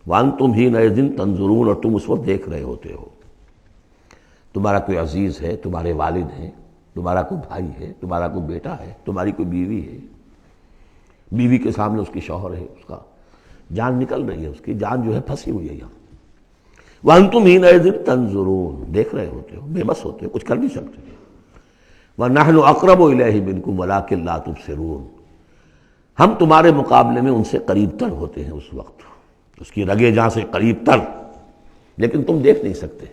وانتم حینئذ تنظرون، اور تم اس وقت دیکھ رہے ہوتے ہو، تمہارا کوئی عزیز ہے، تمہارے والد ہیں، تمہارا کوئی بھائی ہے، تمہارا کوئی بیٹا ہے، تمہاری کوئی بیوی ہے، بیوی کے سامنے اس کی شوہر ہے، اس کا جان نکل رہی ہے، اس کی جان جو ہے پھنسی ہوئی ہے یہاں، وانتم حینئذ تنظرون، دیکھ رہے ہوتے ہو، بے بس ہوتے ہو، کچھ کر نہیں سکتے، وَنَحْنُ أَقْرَبُ إِلَيْهِ مِنْكُمْ وَلَٰكِن لَا تُبْصِرُونَ، ہم تمہارے مقابلے میں ان سے قریب تر ہوتے ہیں، اس وقت اس کی رگے جاں سے قریب تر، لیکن تم دیکھ نہیں سکتے۔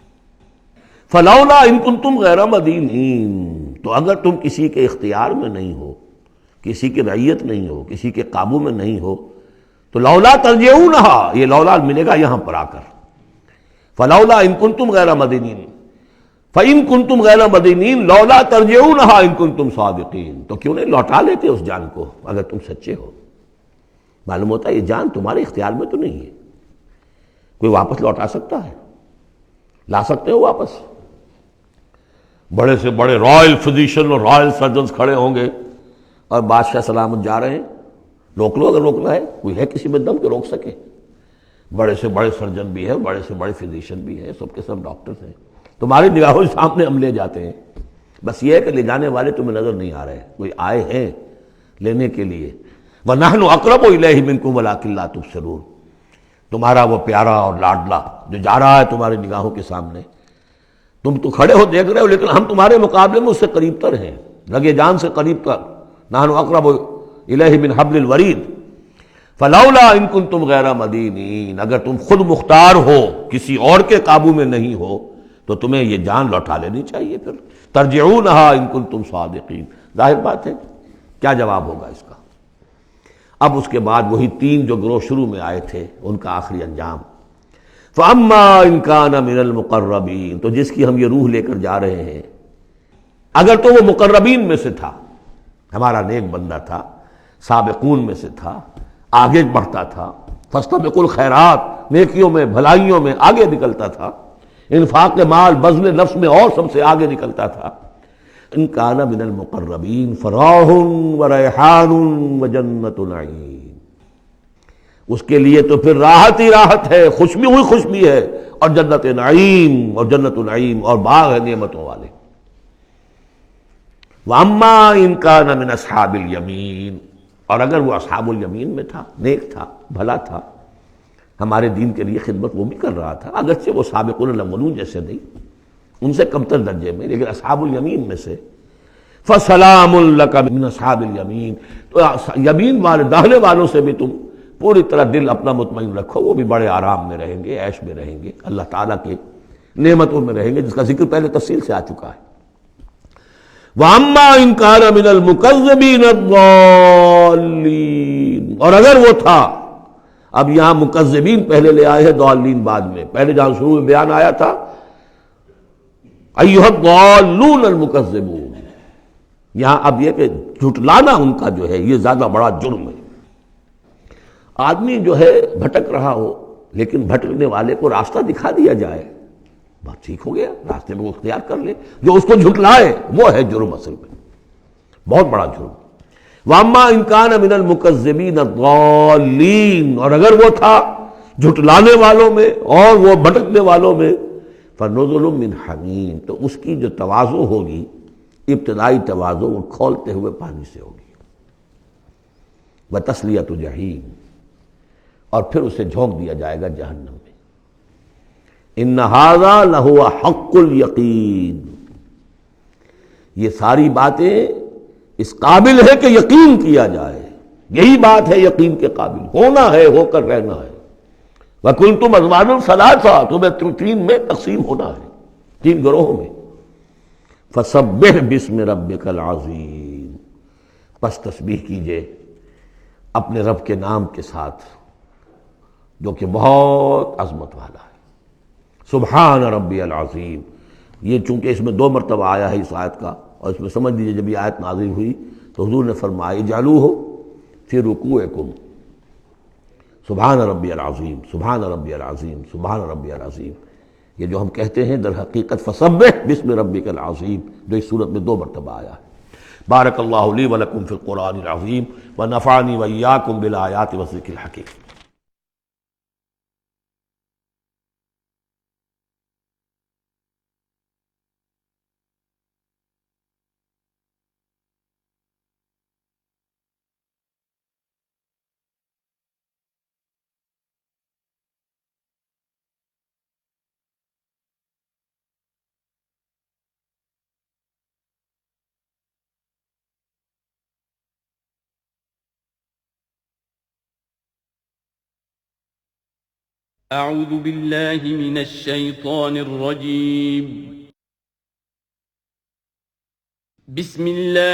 فَلَوْلَا إِن كُنتُمْ غَيْرَ مَدِينِينَ، تو اگر تم کسی کے اختیار میں نہیں ہو، کسی کی رعیت نہیں ہو، کسی کے قابو میں نہیں ہو، تو لولا ترجعونہا، یہ لولا ملے گا یہاں پر آ کر، فَلَوْلَا إِن كُنتُمْ غَيْرَ مَدِينِينَ فَإِن كُنتُمْ غَيْرَ مَدِينِينَ لَوْلَا تَرْجِعُونَهَا إِن كُنتُمْ صَادِقِينَ، تو کیوں نہیں لوٹا لیتے اس جان کو اگر تم سچے ہو؟ معلوم ہوتا ہے یہ جان تمہارے اختیار میں تو نہیں ہے، کوئی واپس لوٹا سکتا ہے؟ لا سکتے ہو واپس؟ بڑے سے بڑے رائل فزیشن اور رائل سرجنز کھڑے ہوں گے اور بادشاہ سلامت جا رہے ہیں، روک لو اگر روکنا ہے، کوئی ہے کسی میں دم کہ روک سکے؟ بڑے سے بڑے سرجن بھی ہے، بڑے سے بڑے فزیشین بھی ہے، سب کے سب ڈاکٹرز ہیں، تمہاری نگاہوں کے سامنے ہم لے جاتے ہیں، بس یہ ہے کہ لے جانے والے تمہیں نظر نہیں آ رہے، کوئی آئے ہیں لینے کے لیے۔ وَنَحْنُ أَقْرَبُ إِلَيْهِ مِنْكُمْ وَلَٰكِن لَا تُبْصِرُونَ، تمہارا وہ پیارا اور لاڈلا جو جا رہا ہے تمہاری نگاہوں کے سامنے، تم تو کھڑے ہو دیکھ رہے ہو، لیکن ہم تمہارے مقابلے میں اس سے قریب تر ہیں، لگے جان سے قریب تر۔ نحن اقرب الیہ من حبل الورید فلولا ان کنتم غیر مدینین، اگر تم خود مختار ہو، کسی اور کے قابو میں نہیں ہو، تو تمہیں یہ جان لوٹا لینی چاہیے، پھر ترجعونہا ان کنتم صادقین۔ ظاہر بات ہے کیا جواب ہوگا اس کا؟ اب اس کے بعد وہی تین جو گروہ شروع میں آئے تھے ان کا آخری انجام، فَأَمَّا إِن كَانَ مِنَ الْمُقَرَّبِينَ، تو جس کی ہم یہ روح لے کر جا رہے ہیں اگر تو وہ مقربین میں سے تھا، ہمارا نیک بندہ تھا، سابقون میں سے تھا، آگے بڑھتا تھا، فاستبقوا الخیرات، نیکیوں میں بھلائیوں میں آگے نکلتا تھا، انفاق مال بذل نفس میں اور سب سے آگے نکلتا تھا، ان کان من المقربین فراح وریحان وجنت نعیم، اس کے لیے تو پھر راحت ہی راحت ہے، خوشبی ہوئی خوشبی ہے، اور جنت نعیم، اور جنت نعیم اور باغ ہے نعمتوں والے۔ وَأَمَّا إِن كَانَ مِنْ أَصْحَابِ الْيَمِينَ، اور اگر وہ اصحاب الیمین میں تھا، نیک تھا، بھلا تھا، ہمارے دین کے لیے خدمت وہ بھی کر رہا تھا، اگرچہ وہ سابقون الاولون جیسے نہیں، ان سے کمتر درجے میں، لیکن اصحاب الیمین میں سے، فَسَلَامٌ لَكَ مِنْ أَصْحَابِ الْيَمِينَ، تو یمین والے داہنے والوں سے بھی تم پوری طرح دل اپنا مطمئن رکھو، وہ بھی بڑے آرام میں رہیں گے، عیش میں رہیں گے، اللہ تعالیٰ کی نعمتوں میں رہیں گے، جس کا ذکر پہلے تفصیل سے آ چکا ہے۔ وَأَمَّا إِن كَانَ مِنَ الْمُكَذِّبِينَ الضَّالِّينَ، اور اگر وہ تھا، اب یہاں مکذبین پہلے لے آئے ہیں، ضالین بعد میں، پہلے جہاں شروع میں بیان آیا تھا ایھا الضالون المکذبون، یہاں اب یہ کہ جھٹلانا ان کا جو ہے یہ زیادہ بڑا جرم ہے۔ آدمی جو ہے بھٹک رہا ہو لیکن بھٹکنے والے کو راستہ دکھا دیا جائے، بات ٹھیک ہو گیا، راستے میں وہ اختیار کر لے، جو اس کو جھٹلائے وہ ہے جرم، اصل میں بہت بڑا جرم۔ وَأَمَّا إِن كَانَ مِنَ الْمُكَذِّبِينَ الضَّالِّينَ، اور اگر وہ تھا جھٹلانے والوں میں اور وہ بھٹکنے والوں میں، فَنُزُلٌ مِّنْ حَمِيمٍ، تو اس کی جو تواضع ہوگی، ابتدائی تواضع، وہ کھولتے ہوئے پانی سے ہوگی، وَتَصْلِيَةُ جَحِيمٍ، اور پھر اسے جھونک دیا جائے گا جہنم میں۔ ان ھذا لہو حق الیقین، یہ ساری باتیں اس قابل ہے کہ یقین کیا جائے، یہی بات ہے یقین کے قابل، ہونا ہے، ہو کر رہنا ہے۔ وَكُنْتُمْ أَزْوَاجًا ثَلَاثًا، تمہیں تین میں تقسیم ہونا ہے، تین گروہوں میں۔ فَسَبِّحْ بِاسْمِ رَبِّكَ الْعَظِيمِ، پس تسبیح کیجئے اپنے رب کے نام کے ساتھ جو کہ بہت عظمت والا ہے۔ سبحان ربی العظیم، یہ چونکہ اس میں دو مرتبہ آیا ہے اس آیت کا، اور اس میں سمجھ لیجیے جب یہ آیت نازل ہوئی تو حضور نے فرمایا اجعلوہ فی رکوعکم، سبحان ربی العظیم، سبحان ربی العظیم، سبحان ربی العظیم، یہ جو ہم کہتے ہیں در حقیقت فسبح بسم ربک العظیم، جو اس صورت میں دو مرتبہ آیا ہے۔ بارک اللہ لی ولکم فی القرآن العظیم ونفعنی وإیاکم بالآیات والذکر الحکیم۔ أعوذ بالله من الشيطان الرجيم، بسم الله